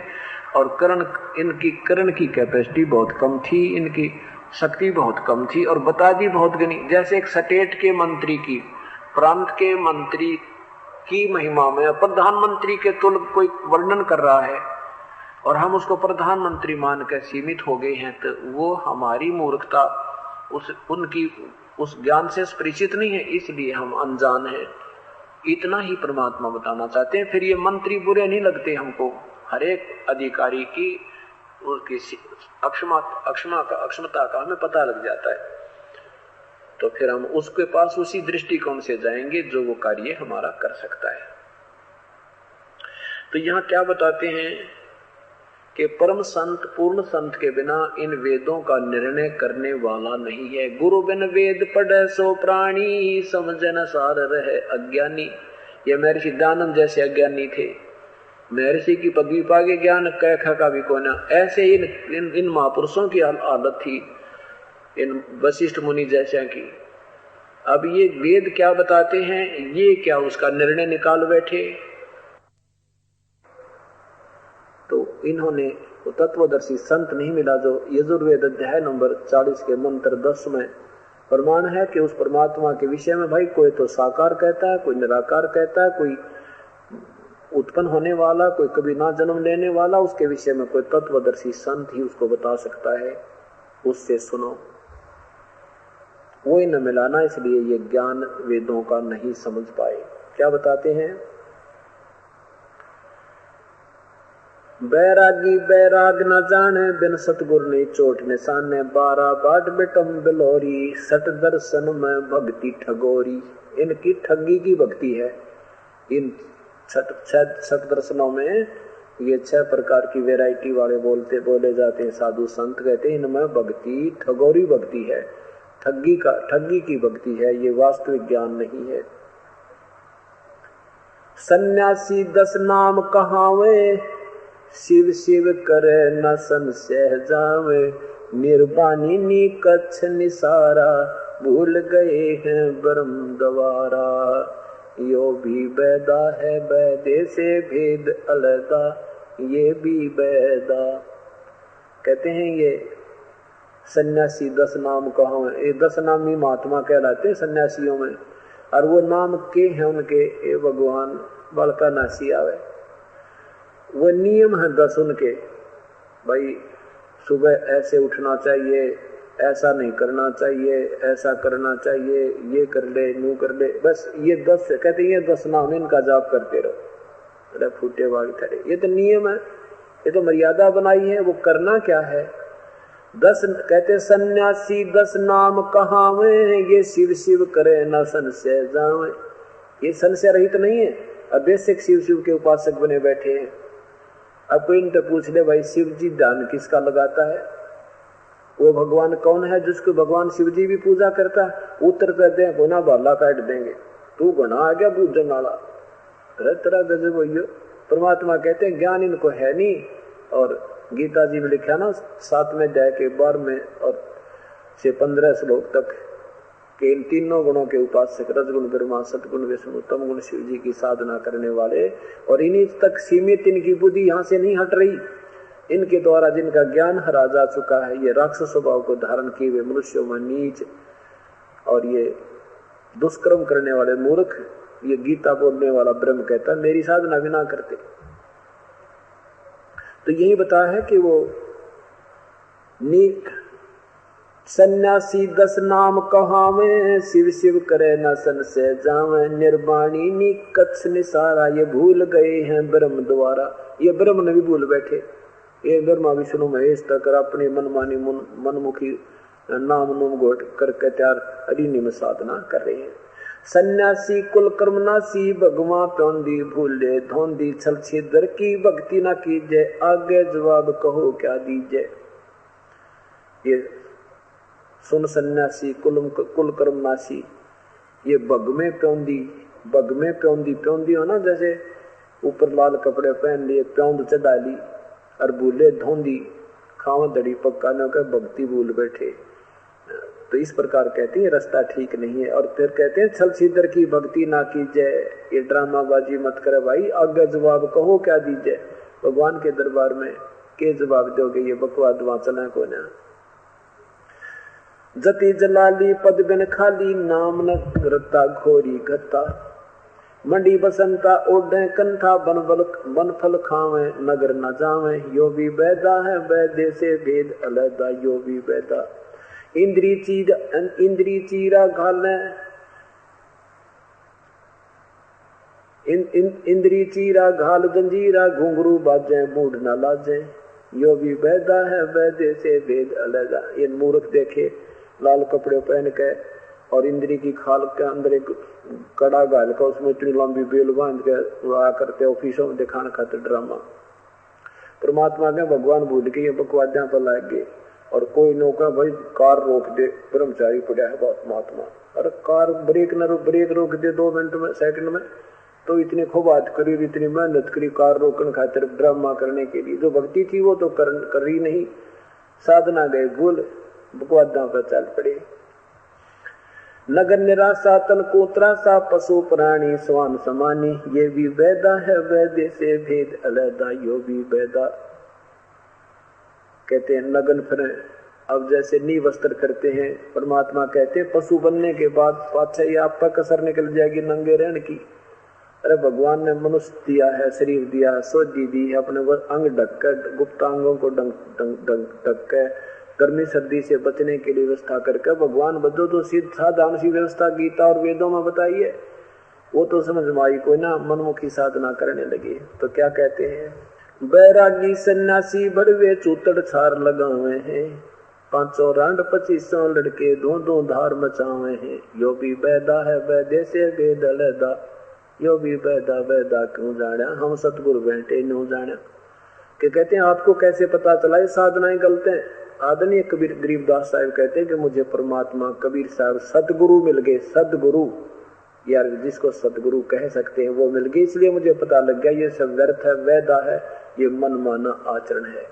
और इनकी करण की कैपेसिटी बहुत कम थी, इनकी शक्ति बहुत कम थी और बता दी बहुत गनी। जैसे एक स्टेट के मंत्री की, प्रांत के मंत्री की महिमा में प्रधानमंत्री के तुल कोई वर्णन कर रहा है और हम उसको प्रधानमंत्री मान कर सीमित हो गए हैं, तो वो हमारी मूर्खता उनकी उस ज्ञान से परिचित नहीं है, इसलिए हम अनजान हैं। इतना ही परमात्मा बताना चाहते हैं। फिर ये मंत्री बुरे नहीं लगते हमको, हर एक अधिकारी की उसकी अक्षमता का हमें पता लग जाता है, तो फिर हम उसके पास उसी दृष्टिकोण से जाएंगे जो वो कार्य हमारा कर सकता है। तो यहाँ क्या बताते हैं कि परम संत, पूर्ण संत के बिना इन वेदों का निर्णय करने वाला नहीं है। गुरु बिन वेद पढ़े सो प्राणी, समझे न सार रहे अज्ञानी। ये महर्षि दयानंद जैसे अज्ञानी थे, महर्षि की पदवी पाके ज्ञान कैखा का भी कोना। ऐसे इन महापुरुषों की हालत थी, इन वशिष्ठ मुनि जैसे की। अब ये वेद क्या बताते हैं, ये क्या उसका निर्णय निकाल बैठे। तो इन्होंने तत्वदर्शी संत नहीं मिला जो यजुर्वेद अध्याय नंबर 40 के मंत्र 10 में प्रमाण है कि उस परमात्मा के विषय में भाई कोई तो साकार कहता है, कोई निराकार कहता है, कोई उत्पन्न होने वाला, कोई कभी ना जन्म लेने वाला, उसके विषय में कोई तत्वदर्शी संत ही उसको बता सकता है, उससे सुनो। वो ही न मिलाना, इसलिए ये ज्ञान वेदों का नहीं समझ पाए। क्या बताते हैं? बैरागी बैराग न जाने, बिन सतगुर ने चोट निशाने, 12 बाट बिटम बिलोरी, सट दर्शन में भक्ति ठगोरी। इनकी ठगी की भक्ति है। इन सट दर्शनों में ये 6 प्रकार की वैरायटी वाले बोले जाते हैं साधु संत, कहते हैं इनमें भक्ति ठगोरी भक्ति है, ठगी की भक्ति है, ये वास्तविक ज्ञान नहीं है। सन्यासी 10 नाम कहावे, शिव शिव करे न संशय जावे, निर्वाणी नी कच्छ निसारा, भूल गए हैं ब्रह्म द्वारा। यो भी बैदा है बैदे से भेद अलगा, ये भी बैदा। कहते हैं ये सन्यासी 10 नाम कहावे, ये 10 नामी महात्मा कहलाते हैं सन्यासियों में, और वो नाम के हैं उनके, ये भगवान बलका नासी आवे। वो नियम है 10 उनके, भाई सुबह ऐसे उठना चाहिए, ऐसा नहीं करना चाहिए, ऐसा करना चाहिए, ये कर ले, नू कर ले, बस ये 10 कहते हैं, ये 10 नाम इनका जाप करते रहो। अरे फूटे बाग ठहरे, ये तो नियम है, ये तो मर्यादा बनाई है। वो करना क्या है? 10 कहते सन्यासी 10 नाम कहावे, ये शिव शिव करे न संशय जावे। ये संशय रहित नहीं है, अब बेसिक शिव शिव के उपासक बने बैठे हैं। अब कोई इनसे पूछ ले, भाई शिव जी ध्यान किसका लगाता है? वो भगवान कौन है जिसको भगवान शिव जी भी पूजा करता है? उत्तर कहते हैं गुना बाला काट देंगे, तू गुना आ गया पूजन वाला। तरह गजब हो। परमात्मा कहते हैं ज्ञान इनको है नहीं। और गीता जी में लिखा ना 7वें अध्याय के 12वें और से 15 श्लोक तक के इन तीनों गुणों के उपासक, रजगुण ब्रह्मा, सतगुण विष्णु, तम गुण शिव जी की साधना करने वाले, और इन्हीं तक सीमित इनकी बुद्धि यहाँ से नहीं हट रही। इनके द्वारा जिनका ज्ञान हरा जा चुका है, ये राक्षस स्वभाव को धारण किए हुए मनुष्यों में नीच और ये दुष्कर्म करने वाले मूर्ख, ये गीता बोलने वाला ब्रह्म कहता है मेरी साधना भी ना करते। तो यही बताया है कि वो नीक सन्यासी 10 नाम कहावे, शिव शिव करे न संशय जावे, निर्वाणी नी कच्छ निसारा, ये भूल गए हैं ब्रह्म द्वारा। ये ब्रह्म ने भी भूल बैठे, ये ब्रह्मा विष्णु महेश तक अपनी मनमानी मनमुखी नाम नुम गोट करके त्यार हरिनी में साधना कर रहे हैं। सन्यासी कुल कर्मनासी, भगवान प्योंदी भूले धोंदी, छल छिदर की भक्ति ना कीजे, आगे जवाब कहो क्या दीजे। ये सुन सन्यासी कुल कर्मनासी, ये बग में प्योंदी हो ना, जैसे ऊपर लाल कपड़े पहन लिए, प्योंद चढ़ा ली, और भूले धोंदी खाव दड़ी पक्का न कर भक्ति भूल बैठे। तो इस प्रकार कहते हैं रास्ता ठीक नहीं है। और फिर कहते हैं छल सीधर की भक्ति ना कीजिए, ये ड्रामाबाजी मत करे भाई, आगे जवाब कहो क्या दीजिए। भगवान के दरबार में के जवाब दोगे, ये बकवाद वहां चला को ना। जति जलाली पद बिन खाली, नाम न रता घोरी घता, मंडी बसंता ओढ़े कंठा, बन फल खावे नगर न जावे, यो भी बैदा है बैदे से भेद अलगा, यो भी बैदा। इंद्री चीरा घाले, इंद्री चीरा घाल जंजीरा, घुंघरू बाजे मूड न लाजे, यो भी बैदा है बैदे से भेद अलगा। ये मूर्ख देखे लाल कपड़े पहन के और इंद्री की खाल के अंदर एक कड़ा गाल का, उसमें इतनी लंबी बेल बांध के उड़ा करते ऑफिसों में दिखाने खाते ड्रामा। परमात्मा के भगवान भूल के ये बकवादियां पर लाग गए। और कोई नौका भाई कार रोक दे, ब्रह्मचारी पड़ा है बहुत महात्मा, अरे कार ब्रेक रोक दे 2 मिनट में सेकंड में, तो इतनी खूब बात करी, इतनी मेहनत करी कार रोकने खातिर ड्रामा करने के लिए। जो भक्ति थी वो तो कर ही नहीं, साधना गए भूल, बकवादियां पर चल पड़े। नगर निराशा तन कोतरा सा, पशु प्राणी स्वान समानी, ये भी बैदा है वैदे से भेद अलगा, यो भी बैदा। कहते हैं नगन फिरे, अब जैसे नी वस्त्र करते हैं, परमात्मा कहते हैं पशु बनने के बाद पाछे ये आप पर कसर निकल जाएगी नंगे रहने की। अरे भगवान ने मनुष्य दिया है, शरीर दिया है, सोजी दी है, अपने अंग ढक कर, गुप्तांगों को ढक कर, गर्मी सर्दी से बचने के लिए व्यवस्था करके भगवान बदो तो साधारण सी व्यवस्था गीता और वेदों में बताइए। वो तो समझ में आई, कोई ना मनमुखी साधना करने लगे। तो क्या कहते हैं, बैरागी सन्यासी बड़वे चूतड़ छार लगावे हैं, 500 रांड 2500 लड़के दो दो धार मचावे हैं। यो भी बैदा है बैदे से बेद अलैदा, यो भी बैदा बैदा क्यों जाना, हम सतगुरु बैठे न्यू जाना। कि कहते हैं आपको कैसे पता चला ये साधनाएं गलत हैं। आदरणीय कबीर गरीबदास साहब कहते हैं कि मुझे परमात्मा कबीर साहब सतगुरु मिल गए। सतगुरु यार जिसको सतगुरु कह सकते हैं वो मिल गए, इसलिए मुझे पता लग गया ये सब व्यर्थ है, वैदा है, ये मनमाना आचरण है।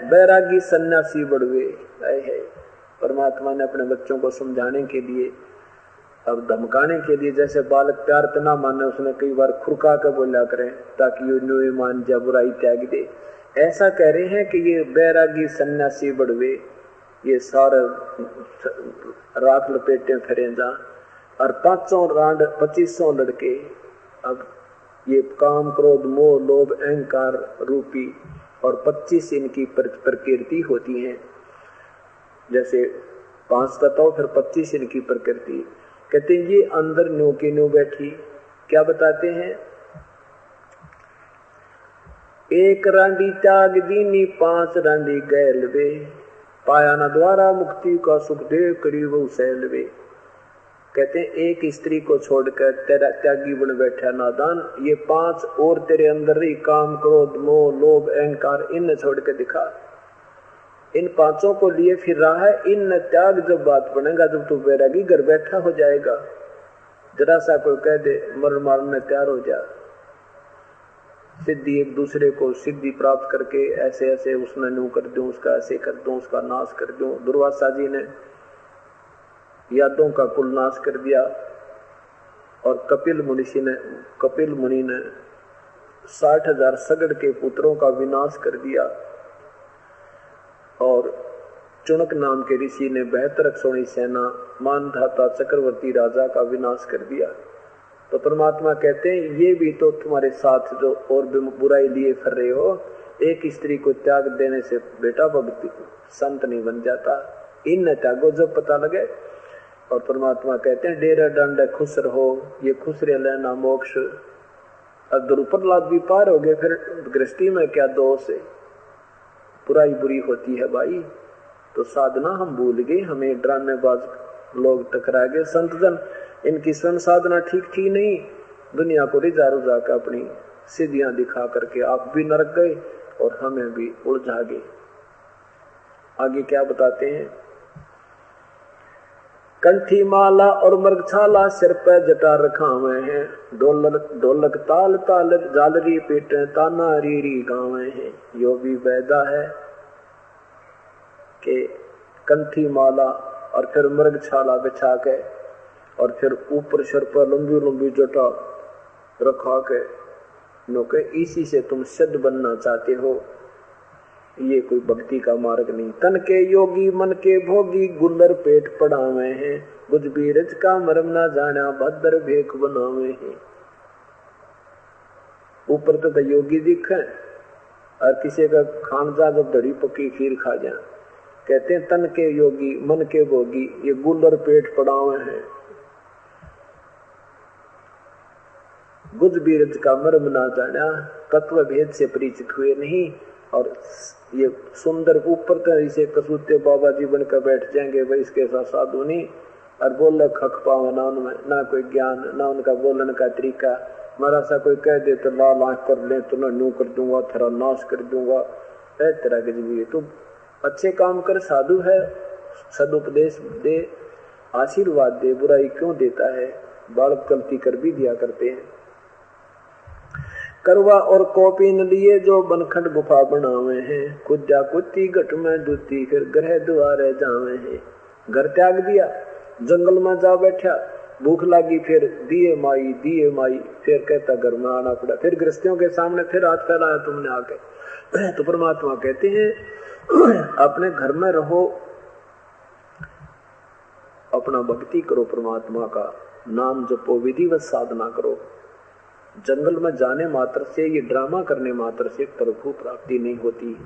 बैरागी सन्यासी बड़वे है। परमात्मा ने अपने बच्चों को समझाने के लिए, अब धमकाने के लिए, जैसे बालक प्यार तो ना माने उसने कई बार खुरका कर बोला करें ताकि ये न्यू मान जा बुराई त्याग दे। ऐसा कह रहे हैं कि ये बैरागी सन्यासी बड़वे ये सारे राख लपेटे फिरे जा, और 500 रांड 2500 लड़के। अब ये काम क्रोध मोह लोभ अहंकार रूपी और 25 इनकी प्रकृति होती है। जैसे 5 तत्व फिर 25 इनकी प्रकृति। कहते हैं ये अंदर न्यू की न्यू बैठी। क्या बताते हैं, एक रांडी त्याग दीनी 5 रांडी गैल वे, पाया न द्वारा मुक्ति का सुख दे करीब सैल वे। कहते हैं एक स्त्री को छोड़कर तेरा त्यागी बन बैठा नादान, ये 5 और तेरे अंदर रही काम क्रोध मोह लोभ अहंकार, इन छोड़ के दिखा। इन 5 को लिए फिर रहा है, इन त्याग जब बात बनेगा, जब तू बैरागी घर बैठा हो जाएगा, जरा सा कोई कह दे मरण मारने तैयार हो जा। सिद्धि एक दूसरे को सिद्धि प्राप्त करके ऐसे ऐसे उसने न्यू कर दूं, उसका ऐसे कर दूं, उसका नाश कर दूं। दुर्वासा जी ने यादों का कुल नाश कर दिया और कपिल मुनि ने 60,000 सगड़ के पुत्रों का विनाश कर दिया और चुनक नाम के ऋषि ने 72 अक्षौणी सेना मानधाता चक्रवर्ती राजा का विनाश कर दिया। तो परमात्मा कहते हैं ये भी तो तुम्हारे साथ जो और भी बुराई लिए फिर रहे हो, एक स्त्री को त्याग देने से बेटा भक्ति संत नहीं बन जाता, इन त्यागो जब पता लगे। और परमात्मा कहते हैं डेरा दंड खुश रहो, ये खुश रह लेना मोक्ष। अब द्रुपदलाद भी पार हो गए, फिर गृहस्थी में क्या दोष है, बुराई बुरी होती है भाई। तो साधना हम भूल गए, हमें ड्रामेबाज लोग टकरा गए। संत जन इनकी स्वयं साधना ठीक थी नहीं, दुनिया को रिझा रुझा कर अपनी सिद्धियां दिखा करके आप भी नरक गए और हमें भी उलझा गए। आगे क्या बताते हैं, कंठी माला और मृगछाला सिर पर जटा रखा हुए हैं, ढोलक ताल ताल जालरी पेट ताना रीरी गावे हैं। यो भी वैदा है कि कंठी माला और फिर मृगछाला बिछा के और फिर ऊपर सिर पर लंबी लंबी जटा रखा के नोके, इसी से तुम सिद्ध बनना चाहते हो, ये कोई भक्ति का मार्ग नहीं। तन के योगी मन के भोगी गुल्लर पेट पड़ावे हैं, बुझ बीरज का मरम ना जाना भद्र भेख बनावे हैं। ऊपर तो योगी दिखे और किसी का खान जा जब धड़ी पक्की खीर खा जा। कहते हैं तन के योगी मन के भोगी ये गुल्लर पेट पड़ावे हैं, बुझ बीरज का मरम ना जाना, तत्व भेद से परिचित हुए नहीं। और ये सुंदर ऊपर तो इसे कसूते बाबा जी बनकर बैठ जाएंगे भाई, इसके साथ साधु नहीं। और बोल खख पावे ना उनमें, ना कोई ज्ञान ना उनका बोलने का तरीका। मारा सा कोई कह दे तो लाल आंख कर ले तो न्यू कर दूंगा, तेरा नाश कर दूंगा, ऐ तेरा गजबी। तू अच्छे काम कर, साधु है, सदुपदेश दे, आशीर्वाद दे, बुराई क्यों देता है। बालक गलती कर भी दिया करते हैं। करवा और कॉपी न लिए जो बनखंड गुफा बनावे हैं, खुदा कुत्ती घट में दूती फिर ग्रह द्वारे जावे हैं। घर त्याग दिया, जंगल में जा बैठा, भूख लगी फिर दिए माई, फिर कहता घर में आना पड़ा, फिर गृहस्थियों के सामने फिर हाथ फैलाया तुमने आके। तो परमात्मा कहते हैं अपने घर में रहो, अपना भक्ति करो, परमात्मा का नाम जपो, विधिवत साधना करो। जंगल में जाने मात्र से, ये ड्रामा करने मात्र से प्रभु प्राप्ति नहीं होती।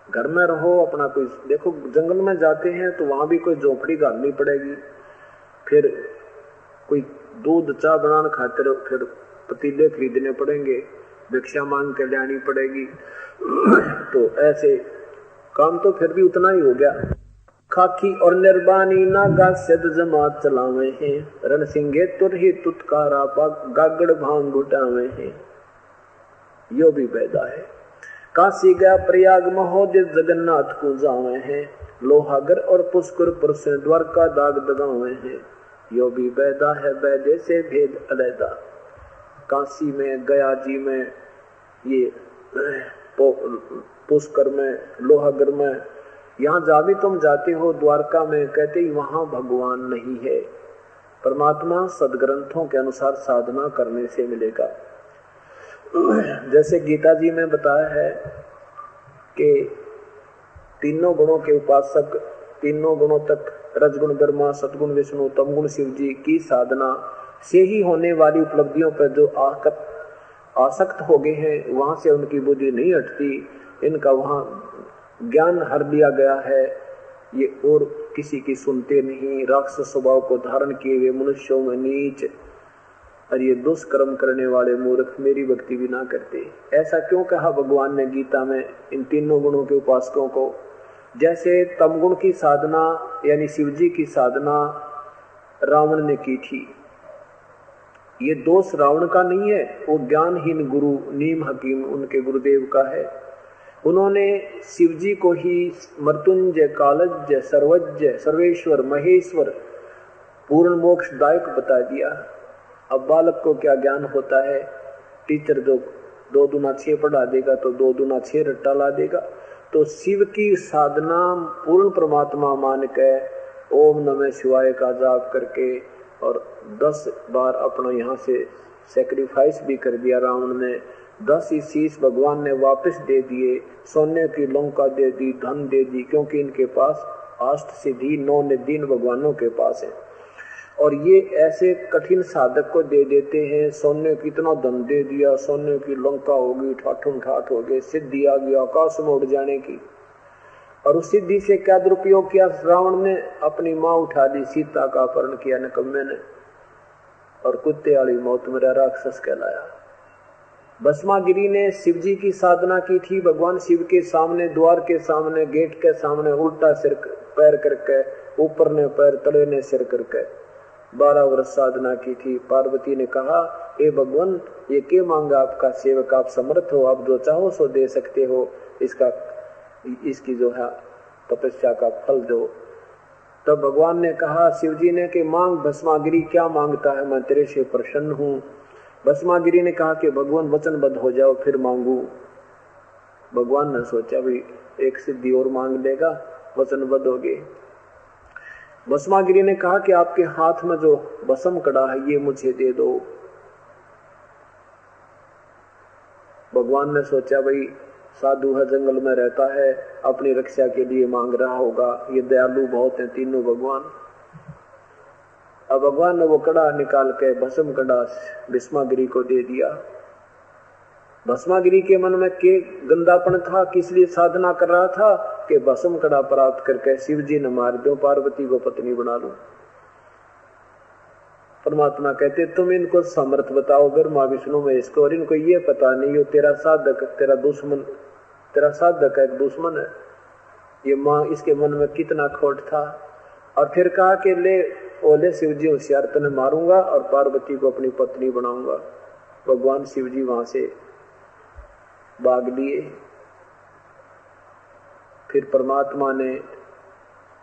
घर में रहो अपना, कोई देखो जंगल में जाते हैं तो वहां भी कोई झोपड़ी गालनी पड़ेगी, फिर कोई दूध चाय बनाने खातिर फिर पतीले खरीदने पड़ेंगे, भिक्षा मांग के लानी पड़ेगी। तो ऐसे काम तो फिर भी उतना ही हो गया। खाकी और निर्बानी नागा सिद्ध जमात चलावे हैं, रण सिंगे तुरही तुतकारा गागड़ भांग घुटावे हैं। यो भी पैदा है। काशी गया प्रयाग महोदय जगन्नाथ को जावे हैं, लोहागर और पुष्कर पर से द्वारका दाग दगावे हैं। यो भी बैदा है, बैदे से भेद अलैदा। काशी में, गया जी में, ये पुष्कर में, लोहागर में, यहाँ जा भी तुम जाते हो, द्वारका में, कहते ही वहां भगवान नहीं है। परमात्मा सदग्रंथों के अनुसार साधना करने से मिलेगा। जैसे गीता जी में बताया है कि तीनों गुणों के उपासक, तीनों गुणों तक, रजगुण ब्रह्मा, सतगुण विष्णु, तमगुण शिव जी की साधना से ही होने वाली उपलब्धियों पर जो आसक्त हो गए हैं, वहां से उनकी बुद्धि नहीं हटती। इनका वहां ज्ञान हर दिया गया है, ये और किसी की सुनते नहीं। राक्षस स्वभाव को धारण किए हुए मनुष्यों में नीच और ये दुष्कर्म करने वाले मूर्ख मेरी भक्ति भी ना करते। ऐसा क्यों कहा भगवान ने गीता में इन तीनों गुणों के उपासकों को? जैसे तमगुण की साधना यानी शिव जी की साधना रावण ने की थी, ये दोष रावण का नहीं है, वो ज्ञानहीन गुरु नीम हकीम उनके गुरुदेव का है। उन्होंने शिव जी को ही मृत्युंजय, कालज्ञ, सर्वज्ञ, सर्वेश्वर, महेश्वर, पूर्ण मोक्षदायक बता दिया। अब बालक को क्या ज्ञान होता है? टीचर जो 2 दूना 6 पढ़ा देगा तो 2 दूना 6 रट्टा ला देगा। तो शिव की साधना पूर्ण परमात्मा मान के ओम नमः शिवाय का जाप करके और 10 बार अपना यहाँ से सैक्रिफाइस भी कर दिया रावण ने। 10 ही शीश भगवान ने वापस दे दिए, सोने की लंका दे दी, धन दे दी, क्योंकि इनके पास अष्ट सिद्धि 9 निधि भगवानों के पास है। और ये ऐसे कठिन साधक को दे देते हैं, सोने कितना धन दे दिया, सोने की लंका होगी, ठाठम ठाठ हो गए, सिद्धि आ गई आकाश में उड़ जाने की। और उस सिद्धि से क्या दुरुपयोग किया रावण ने? अपनी माँ उठा दी, सीता का अपहरण किया निकम्मे ने, और कुत्ते वाली मौत मेरा राक्षस कहलाया। भस्मागिरी ने शिव जी की साधना की थी, भगवान शिव के सामने, द्वार के सामने, गेट के सामने उल्टा सिर पैर करके, ऊपर ने पैर तले ने सिर करके 12 वर्ष साधना की थी। पार्वती ने कहा, ए भगवान ये क्या मांगा आपका सेवक, आप समर्थ हो, आप जो चाहो सो दे सकते हो, इसकी जो है तपस्या का फल दो। तब भगवान ने कहा शिव जी ने कि मांग भस्मागिरी, क्या मांगता है, मैं तेरे से प्रसन्न हूँ। भस्मागिरी ने कहा कि भगवान वचनबद्ध हो जाओ फिर मांगू। भगवान ने सोचा भी एक सिद्धि और मांग लेगा, वचनबद्ध हो गए। भस्मागिरी ने कहा कि आपके हाथ में जो भस्म कड़ा है ये मुझे दे दो। भगवान ने सोचा भाई साधु है, जंगल में रहता है, अपनी रक्षा के लिए मांग रहा होगा, ये दयालु बहुत हैं तीनों भगवान। अब भगवान ने वो कड़ा निकाल के भस्म कड़ा भस्मागिरी को दे दिया। भस्मागिरी के मन में के गंदापन था, किस लिए साधना कर रहा था कि भस्म कड़ा प्राप्त करके शिव जी ने मार दो, पार्वती को पत्नी बना लो। परमात्मा कहते तुम इनको समर्थ बताओ ब्रह्मा विष्णु में इसको, और इनको ये पता नहीं हो तेरा साधक तेरा दुश्मन, तेरा साधक एक दुश्मन है। ये माँ इसके मन में कितना खोट था। और फिर कहा कि ले ओले शिव जी होशियार, तने मारूंगा और पार्वती को अपनी पत्नी बनाऊंगा। भगवान शिव जी वहां से भाग लिए। फिर परमात्मा ने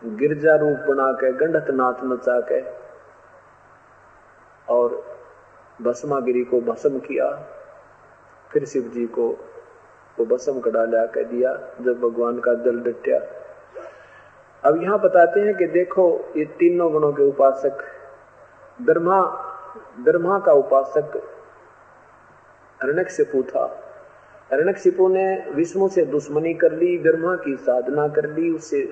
गिरजा रूप बना के गंडत नाथ नचा के और भस्मागिरी को भस्म किया। फिर शिव जी को वो भस्म कड़ा ला के दिया जब भगवान का दिल डटया। अब यहाँ बताते हैं कि देखो ये तीनों गुणों के उपासक, ब्रह्मा का उपासक हिरण्यकशिपु था। हिरण्यकशिपु ने विष्णु से दुश्मनी कर ली, ब्रह्मा की साधना कर ली, उससे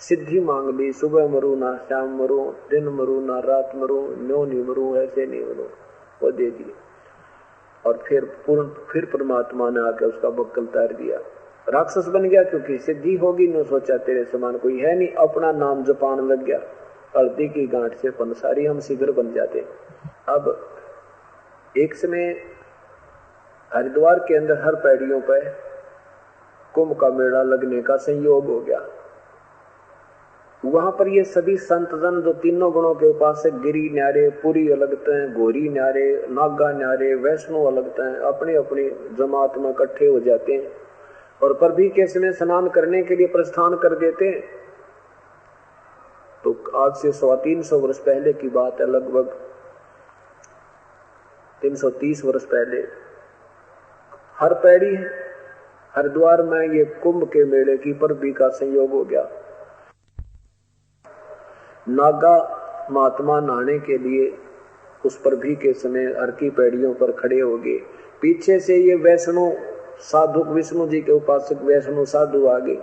सिद्धि मांग ली, सुबह मरू ना शाम मरू, दिन मरू ना रात मरू, नो नहीं मरू, ऐसे नहीं मरू, वो दे दिए। और फिर परमात्मा ने आकर उसका बक्कल तार दिया, राक्षस बन गया, क्योंकि सिद्धि होगी। न सोचा तेरे समान कोई है नहीं, अपना नाम जपान लग गया। हल्दी की गांठ से पंसारी हम शीघ्र बन जाते। अब एक समय हरिद्वार के अंदर हर पैड़ियों पर कुंभ का मेला लगने का संयोग हो गया। वहां पर ये सभी संत जन जो तीनों गुणों के उपासक गिरी न्यारे, पुरी अलगते हैं, गोरी न्यारे, नागा न्यारे, वैष्णो अलगते हैं, अपनी अपनी जमात में इकट्ठे हो जाते हैं और परभी के समय स्नान करने के लिए प्रस्थान कर देते हैं। तो आज से 350 वर्ष पहले की बात है, लगभग 330 वर्ष पहले हर पैड़ी हरिद्वार में ये कुंभ के मेले की परभी का संयोग हो गया। नागा महात्मा नहाने के लिए उस परभी के समय हर की पैड़ियों पर खड़े हो गए। पीछे से ये वैष्णो साधु, विष्णु जी के उपासक वैष्णो साधु आ गए।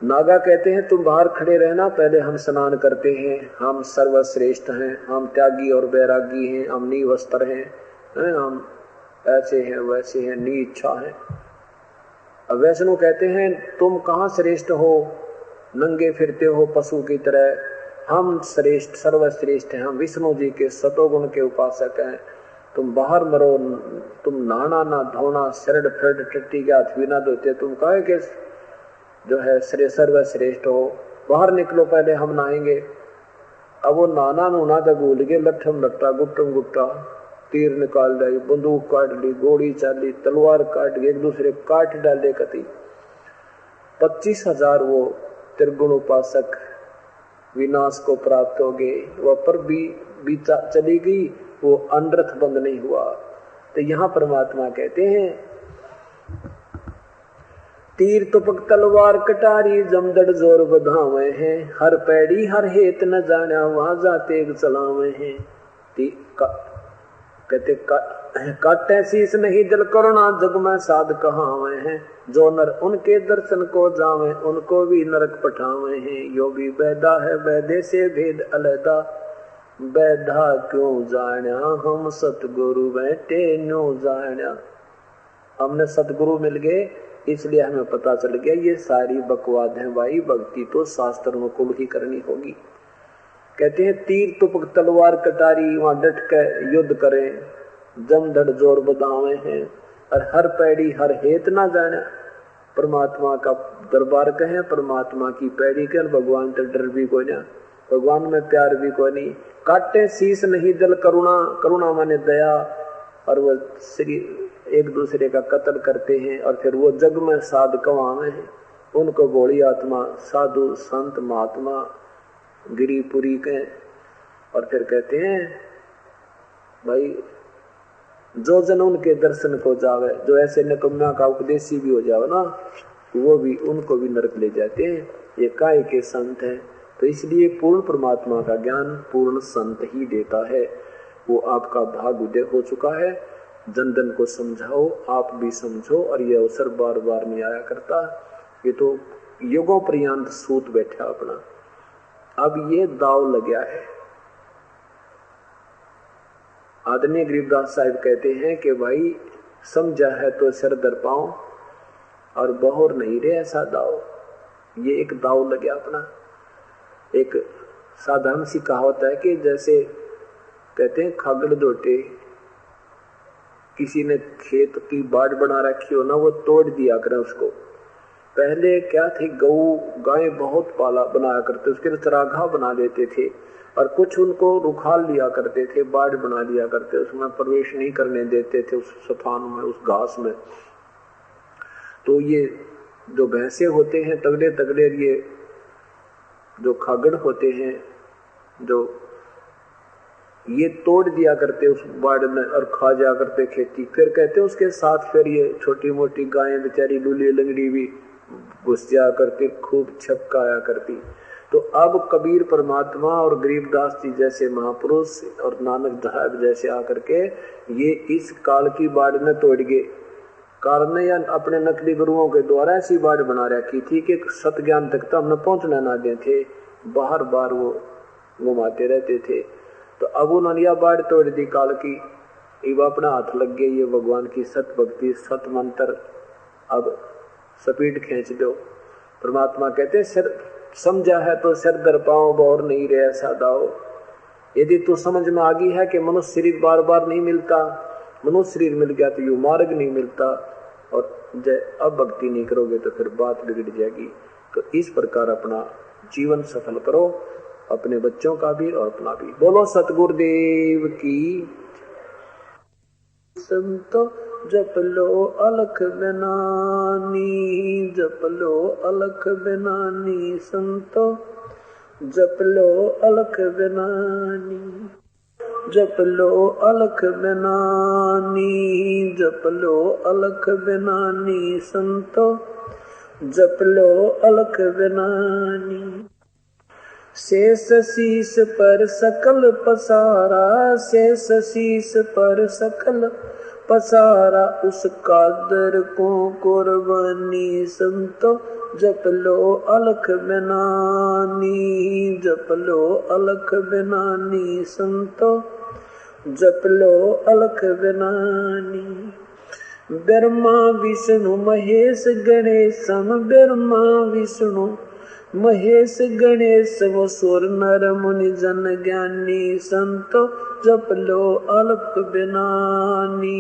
नागा कहते हैं तुम बाहर खड़े रहना, पहले हम स्नान करते हैं, हम सर्वश्रेष्ठ हैं, हम त्यागी और बैरागी हैं, हम निवस्त्र हैं, हम ऐसे हैं वैसे हैं, नी इच्छा हैं। अब वैष्णो कहते हैं तुम कहाँ श्रेष्ठ हो, नंगे फिरते हो पशु की तरह, हम श्रेष्ठ सर्वश्रेष्ठ हैं, हम विष्णु जी के सतोगुण के उपासक हैं, तुम बाहर मरो, तुम नहाना ना धोना, शरड़ फरड़ टट्टी के हाथ भी ना धोते, तुम कहे के जो है सर्वश्रेष्ठ हो, बाहर निकलो पहले हम नहाएंगे। अब वो नाना नूना तो भूल गए, लट्ठम लट्टा गुट्टम गुट्टा, तीर निकाल ली, बंदूक काट ली, गोली चाली, तलवार काट ली, एक दूसरे काट डाले कति। 25,000 वो त्रिगुण उपासक विनाश को प्राप्त हो गए। वह पर भी चली गई, वो अनर्थ बंद नहीं हुआ। तो यहाँ परमात्मा कहते हैं तीर तुपक तलवार कटारी जमदड़ जोर बधावे हैं, हर पैड़ी हर हेत न जाना वहां जाते चलावे हैं। कहते काटे शीस नहीं दिल करुणा जग में साध कहावे हैं, जो नर उनके दर्शन को जावे उनको भी नरक पठावे हैं। यो भी बैदा है बैदे से भेद अलैदा, बैधा क्यों जाना हम सतगुरु बैठे न्यू जाना। हमने सतगुरु मिल गए इसलिए हमें पता चल गया ये सारी बकवाद है भाई, भक्ति तो शास्त्रों को ही करनी होगी। कहते हैं तीर तुपक तलवार कटारी वहां डट कर युद्ध करें, जमधड़ जोर बदावे हैं, और हर पैड़ी हर हेत ना जाने। परमात्मा का दरबार कहें, परमात्मा की पैड़ी कहें, भगवान तो डर भी कोई ना, भगवान में प्यार भी कोई नहीं। काटे शीस नहीं दिल करुणा, करुणा माने दया, और वो श्री एक दूसरे का कत्ल करते हैं और फिर वो जग में साध कवावे हैं। उनको बोली आत्मा साधु संत महात्मा गिरीपुरी के, और फिर कहते हैं भाई जो जन उनके दर्शन को जावे, जो ऐसे निकम्मा का उपदेशी भी हो जावे ना, वो भी उनको भी नरक ले जाते हैं। ये काय के संत हैं। तो इसलिए पूर्ण परमात्मा का ज्ञान पूर्ण संत ही देता है। वो आपका भाग उदय हो चुका है। जन जन को समझाओ, आप भी समझो, और ये अवसर बार बार नहीं आया करता। ये तो युगों पर्यंत सूत बैठा अपना। अब ये दाव लग गया है। आदरणीय गरीबदास साहिब कहते हैं कि भाई समझा है तो सर दर पाओ, और बहुर नहीं रे ऐसा दाव। ये एक दाव लग गया अपना। एक साधारण सी कहावत है कि जैसे कहते हैं खागड़ दोटे, किसी ने खेत की बाड़ बना रखी हो ना, वो तोड़ दिया करे उसको। पहले क्या थी, गऊ गाय बहुत पाला बनाया करते, उसके चरागाह बना देते थे, और कुछ उनको रुखाल लिया करते थे, बाड़ बना लिया करते, उसमें प्रवेश नहीं करने देते थे, उस सफान में, उस घास में। तो ये जो भैंसे होते हैं तगड़े तगड़े, ये जो खागड़ होते हैं, जो ये तोड़ दिया करते उस बाड़ में और खा जा करते खेती। फिर कहते उसके साथ फिर ये छोटी मोटी गायें बेचारी लूली लंगड़ी भी घुस जा करके खूब छपकाया करती। तो अब कबीर परमात्मा और गरीबदास जी जैसे महापुरुष और नानक साहब जैसे आकर के ये इस काल की बाड़ में तोड़ गए। कारण या अपने नकली गुरुओं के द्वारा ऐसी बाड़ बना रखी थी कि सत ज्ञान तक तो हमने पहुंचना ना दे थे, बार बार वो घुमाते रहते थे। तो अब उन्होंने यह बाढ़ तोड़ दी काल की। अब अपना हाथ लग गए ये भगवान की सत भक्ति सत मंत्र, अब स्पीड खींच दो। परमात्मा कहते हैं समझा है तो सिर दर पाओ बोर नहीं रहे ऐसा दाओ। यदि तू समझ में आ गई है कि मनुष्य शरीर बार बार नहीं मिलता, मनुष्य शरीर मिल गया तो यू मार्ग नहीं मिलता, और अब भक्ति नहीं करोगे तो फिर बात बिगड़ जाएगी। तो इस प्रकार अपना जीवन सफल करो, अपने बच्चों का भी और अपना भी। बोलो सतगुरुदेव की। संतो जप लो अलख बिनानी, जप लो अलख बिनानी, संतो जप लो अलख बिनानी, जप लो अलख बिनानी, जप लो अलख बिनानी, संतो जप लो अलख बिनानी। शेष शीस पर सकल पसारा, शेष शीस पर सकल पसारा, उस कादर को कुर्बानी, संतो जप लो अलख बिनानी, जप लो अलख बिनानी, संतो जप लो अलख बिनानी। ब्रह्मा विष्णु महेश गणेश, ब्रह्मा विष्णु महेश गणेश, वो सुर नर मुनि जन ज्ञानी, संतो जप लो अलख बिनानी,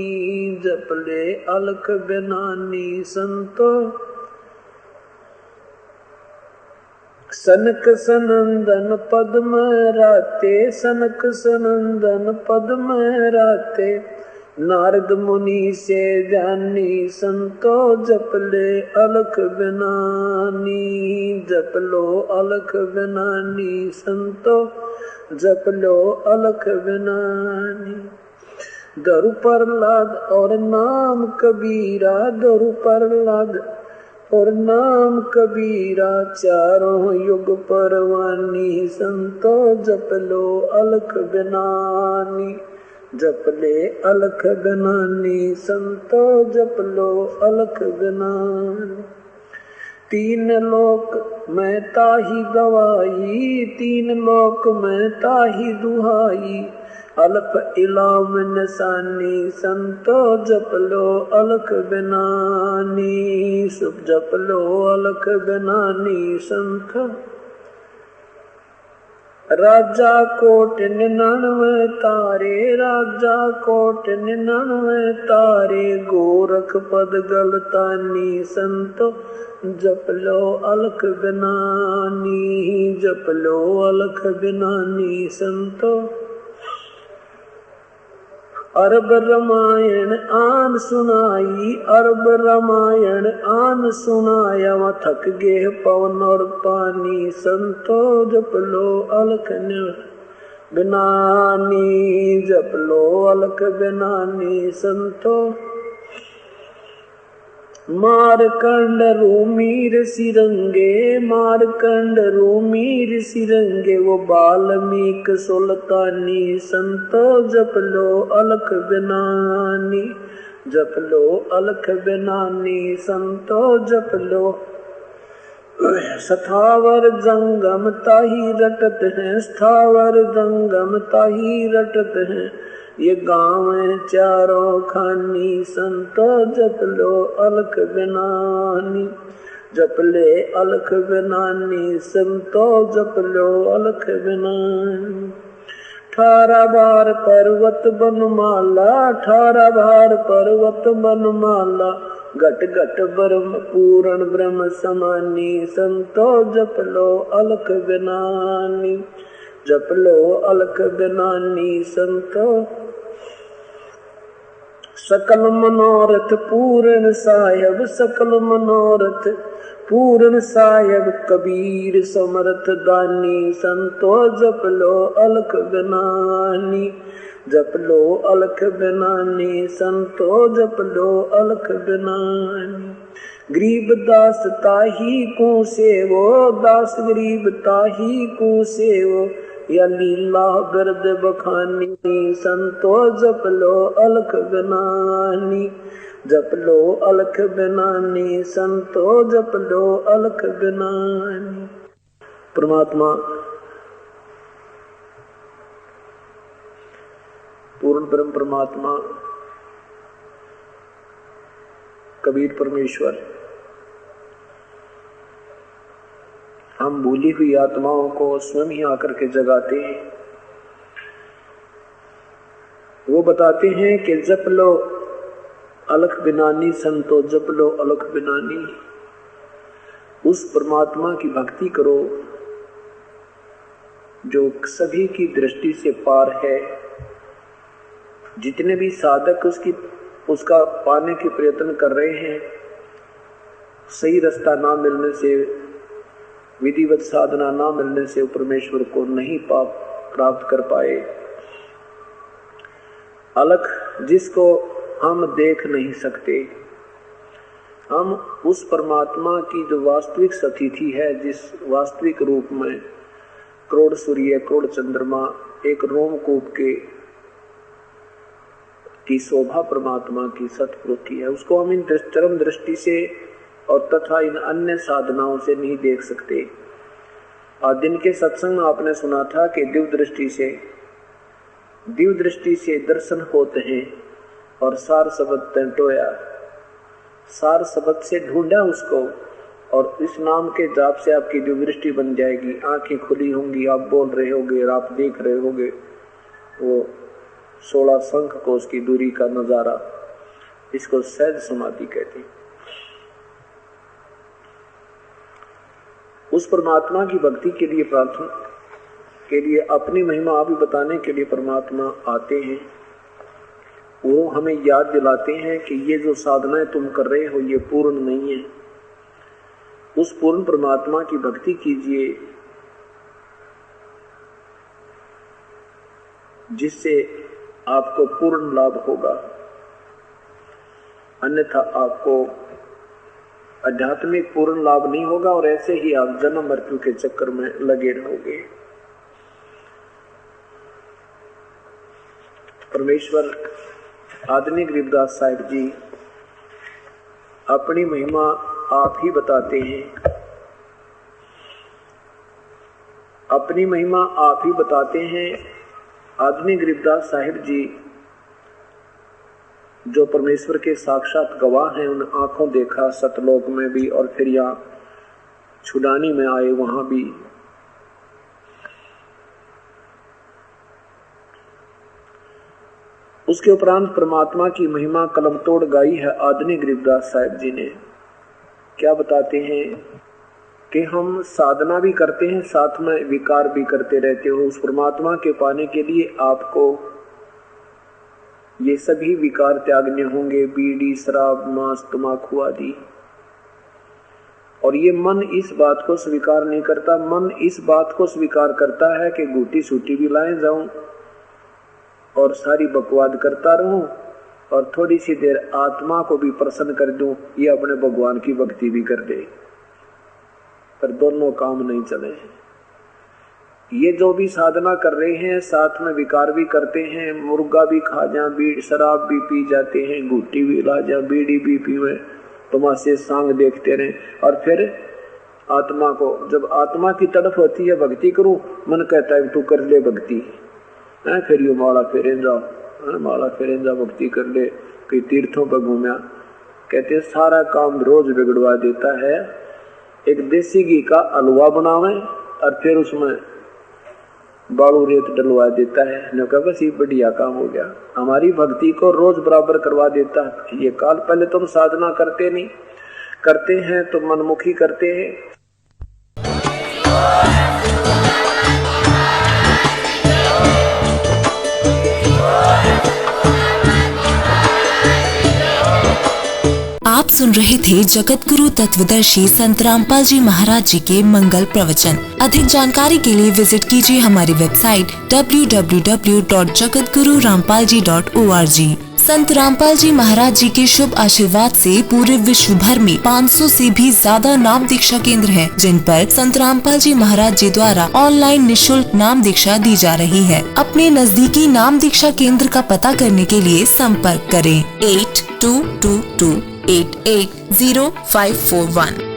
जप ले अलख बिनानी, संतो सनक सनंदन पद्म राते, सनक सनंदन पद्म राते, नारद मुनि से ज्ञानी, संतो जप ले अलख बिनानी, जप लो अलख बिनानी, संतो जप लो अलख बिनानी। दरु प्रहलाद और नाम कबीरा, दरु प्रहलाद और नाम कबीरा, चारों युग परवानी, संतो जप लो अलख बिनानी, जप ले अलख बिनानी, संतो जप लो अलख बिनानी। तीन लोक में ताही गवाई, तीन लोक में ताही दुहाई, अल्प इलाम निशानी, संतो जप लो अलख बिनानी, सुख जप लो अलख बिनानी, संतो राजा कोट 99 तारे, राजा कोट 99 तारे, गोरख पद गलतानी, संतो जप लो अलख बिनानी, जप लो अलख बिनानी, संतो अरब रामायण आन सुनाई, अरब रामायण आन सुनाया, वहाँ थक गे पवन और पानी, संतो जप लो अलख बिनानी, जप लो अलख बिनानी, संतो मारकंड रूमीर सिरंगे, मारकंड रूमीर सिरंगे, वो बाल्मीक सुल्तानी, संतो जप लो अलख बिनानी, जप लो अलख बिनानी, संतो जप लो। स्थावर जंगम ताही रटत हैं, स्थावर जंगम ताही रटत हैं, ये गाँव चारों खानी, संतो जप लो अलख बिनानी, जप ले अलख बिनानी, संतो जप लो अलख बिनानी। 18 बार पर्वत बनमाला, 18 बार पर्वत बनमाला, घट घट ब्रह्म पूर्ण ब्रह्म समानी, संतो जप लो अलख बिनानी, जप लो अलख बिनानी, संतो सकल मनोरथ पूर्ण साहेब, सकल मनोरथ पूर्ण साहेब, कबीर समर्थ दानी, संतो जप लो अलख बिनानी, जप लो अलख बिनानी, संतो जप लो अलख बिनानी। गरीब दास ताही को सेवो, दास गरीब ताही को सेवो, या लीला बिरद बखानी, संतो जप लो अलख बिनानी, जप लो अलख बिनानी, संतो जप लो अलख बिनानी। परमात्मा पूर्ण ब्रह्म परमात्मा कबीर परमेश्वर हम भूली हुई आत्माओं को स्वयं ही आकर के जगाते हैं। वो बताते हैं कि जप लो अलख बिनानी संतो, जप लो अलख बिनानी। उस परमात्मा की भक्ति करो जो सभी की दृष्टि से पार है। जितने भी साधक उसका पाने के प्रयत्न कर रहे हैं, सही रास्ता ना मिलने से, विधिवत साधना ना मिलने से परमेश्वर को नहीं प्राप्त कर पाए। अलख जिसको हम देख नहीं सकते, हम उस परमात्मा की जो वास्तविक स्थिति है, जिस वास्तविक रूप में करोड़ सूर्य, करोड़ चंद्रमा, एक रोमकूप की शोभा परमात्मा की सतपुरुषी है, उसको हम इन चरम दृष्टि से और तथा इन अन्य साधनाओं से नहीं देख सकते। आज दिन के सत्संग में आपने सुना था कि दिव्य दृष्टि से दर्शन होते हैं और सार शब्द टंटोया, सार शब्द से ढूंढा उसको, और इस नाम के जाप से आपकी जो दृष्टि बन जाएगी, आंखें खुली होंगी, आप बोल रहे होगे और आप देख रहे होगे वो 16 शंख को उसकी दूरी का नजारा। इसको सहज समाधि कहते हैं। उस परमात्मा की भक्ति के लिए, प्रार्थना के लिए, अपनी महिमा आप ही बताने के लिए परमात्मा आते हैं। वो हमें याद दिलाते हैं कि ये जो साधनाएं तुम कर रहे हो ये पूर्ण नहीं है। उस पूर्ण परमात्मा की भक्ति कीजिए जिससे आपको पूर्ण लाभ होगा, अन्यथा आपको आध्यात्मिक पूर्ण लाभ नहीं होगा और ऐसे ही आप जन्म मृत्यु के चक्कर में लगे रहोगे। परमेश्वर आदरणीय गरीबदास साहिब जी अपनी महिमा आप ही बताते हैं, अपनी महिमा आप ही बताते हैं। आदरणीय गरीबदास साहिब जी जो परमेश्वर के साक्षात गवाह हैं, उन आंखों देखा सतलोक में भी और फिर यहाँ छुड़ानी में आए वहां भी। उसके उपरांत परमात्मा की महिमा कलम तोड़ गाई है आदरणीय गरीबदास साहिब जी ने। क्या बताते हैं कि हम साधना भी करते हैं, साथ में विकार भी करते रहते हो। उस परमात्मा के पाने के लिए आपको ये सभी विकार त्यागने होंगे, बीड़ी, शराब, मांस, तम्बाकू आदि। और ये मन इस बात को स्वीकार नहीं करता। मन इस बात को स्वीकार करता है कि घूटी सूटी भी लाए जाऊं और सारी बकवाद करता रहूं और थोड़ी सी देर आत्मा को भी प्रसन्न कर दूं, ये अपने भगवान की भक्ति भी कर दे, पर दोनों काम नहीं चले। ये जो भी साधना कर रहे हैं साथ में विकार भी करते हैं, मुर्गा भी खा जा, बीड़ी शराब भी पी जाते हैं, घूटी भी ला जा, बीड़ी भी पीवे, तमाशे सांग देखते रहे। और फिर आत्मा को, जब आत्मा की तड़फ होती है भक्ति करूं, मन कहता है तू कर ले भक्ति, फिर यू माला फेरे जाओ, माला फेरे जा, भक्ति कर ले, कई तीर्थों पर घूमया। कहते सारा काम रोज बिगड़वा देता है। एक देसी घी का हलवा बनावे और फिर उसमें बालू रेत डलवा देता है, न कहा बस ये बढ़िया काम हो गया। हमारी भक्ति को रोज बराबर करवा देता है ये काल। पहले तुम साधना करते नहीं, करते हैं तो मनमुखी करते हैं। आप सुन रहे थे जगत गुरु तत्वदर्शी संत रामपाल जी महाराज जी के मंगल प्रवचन। अधिक जानकारी के लिए विजिट कीजिए हमारी वेबसाइट www.jagatgururampalji.org। संत रामपाल जी महाराज जी के शुभ आशीर्वाद से पूरे विश्व भर में 500 से भी ज्यादा नाम दीक्षा केंद्र हैं, जिन पर संत रामपाल जी महाराज जी द्वारा ऑनलाइन निःशुल्क नाम दीक्षा दी जा रही है। अपने नजदीकी नाम दीक्षा केंद्र का पता करने के लिए संपर्क करें 8222880541।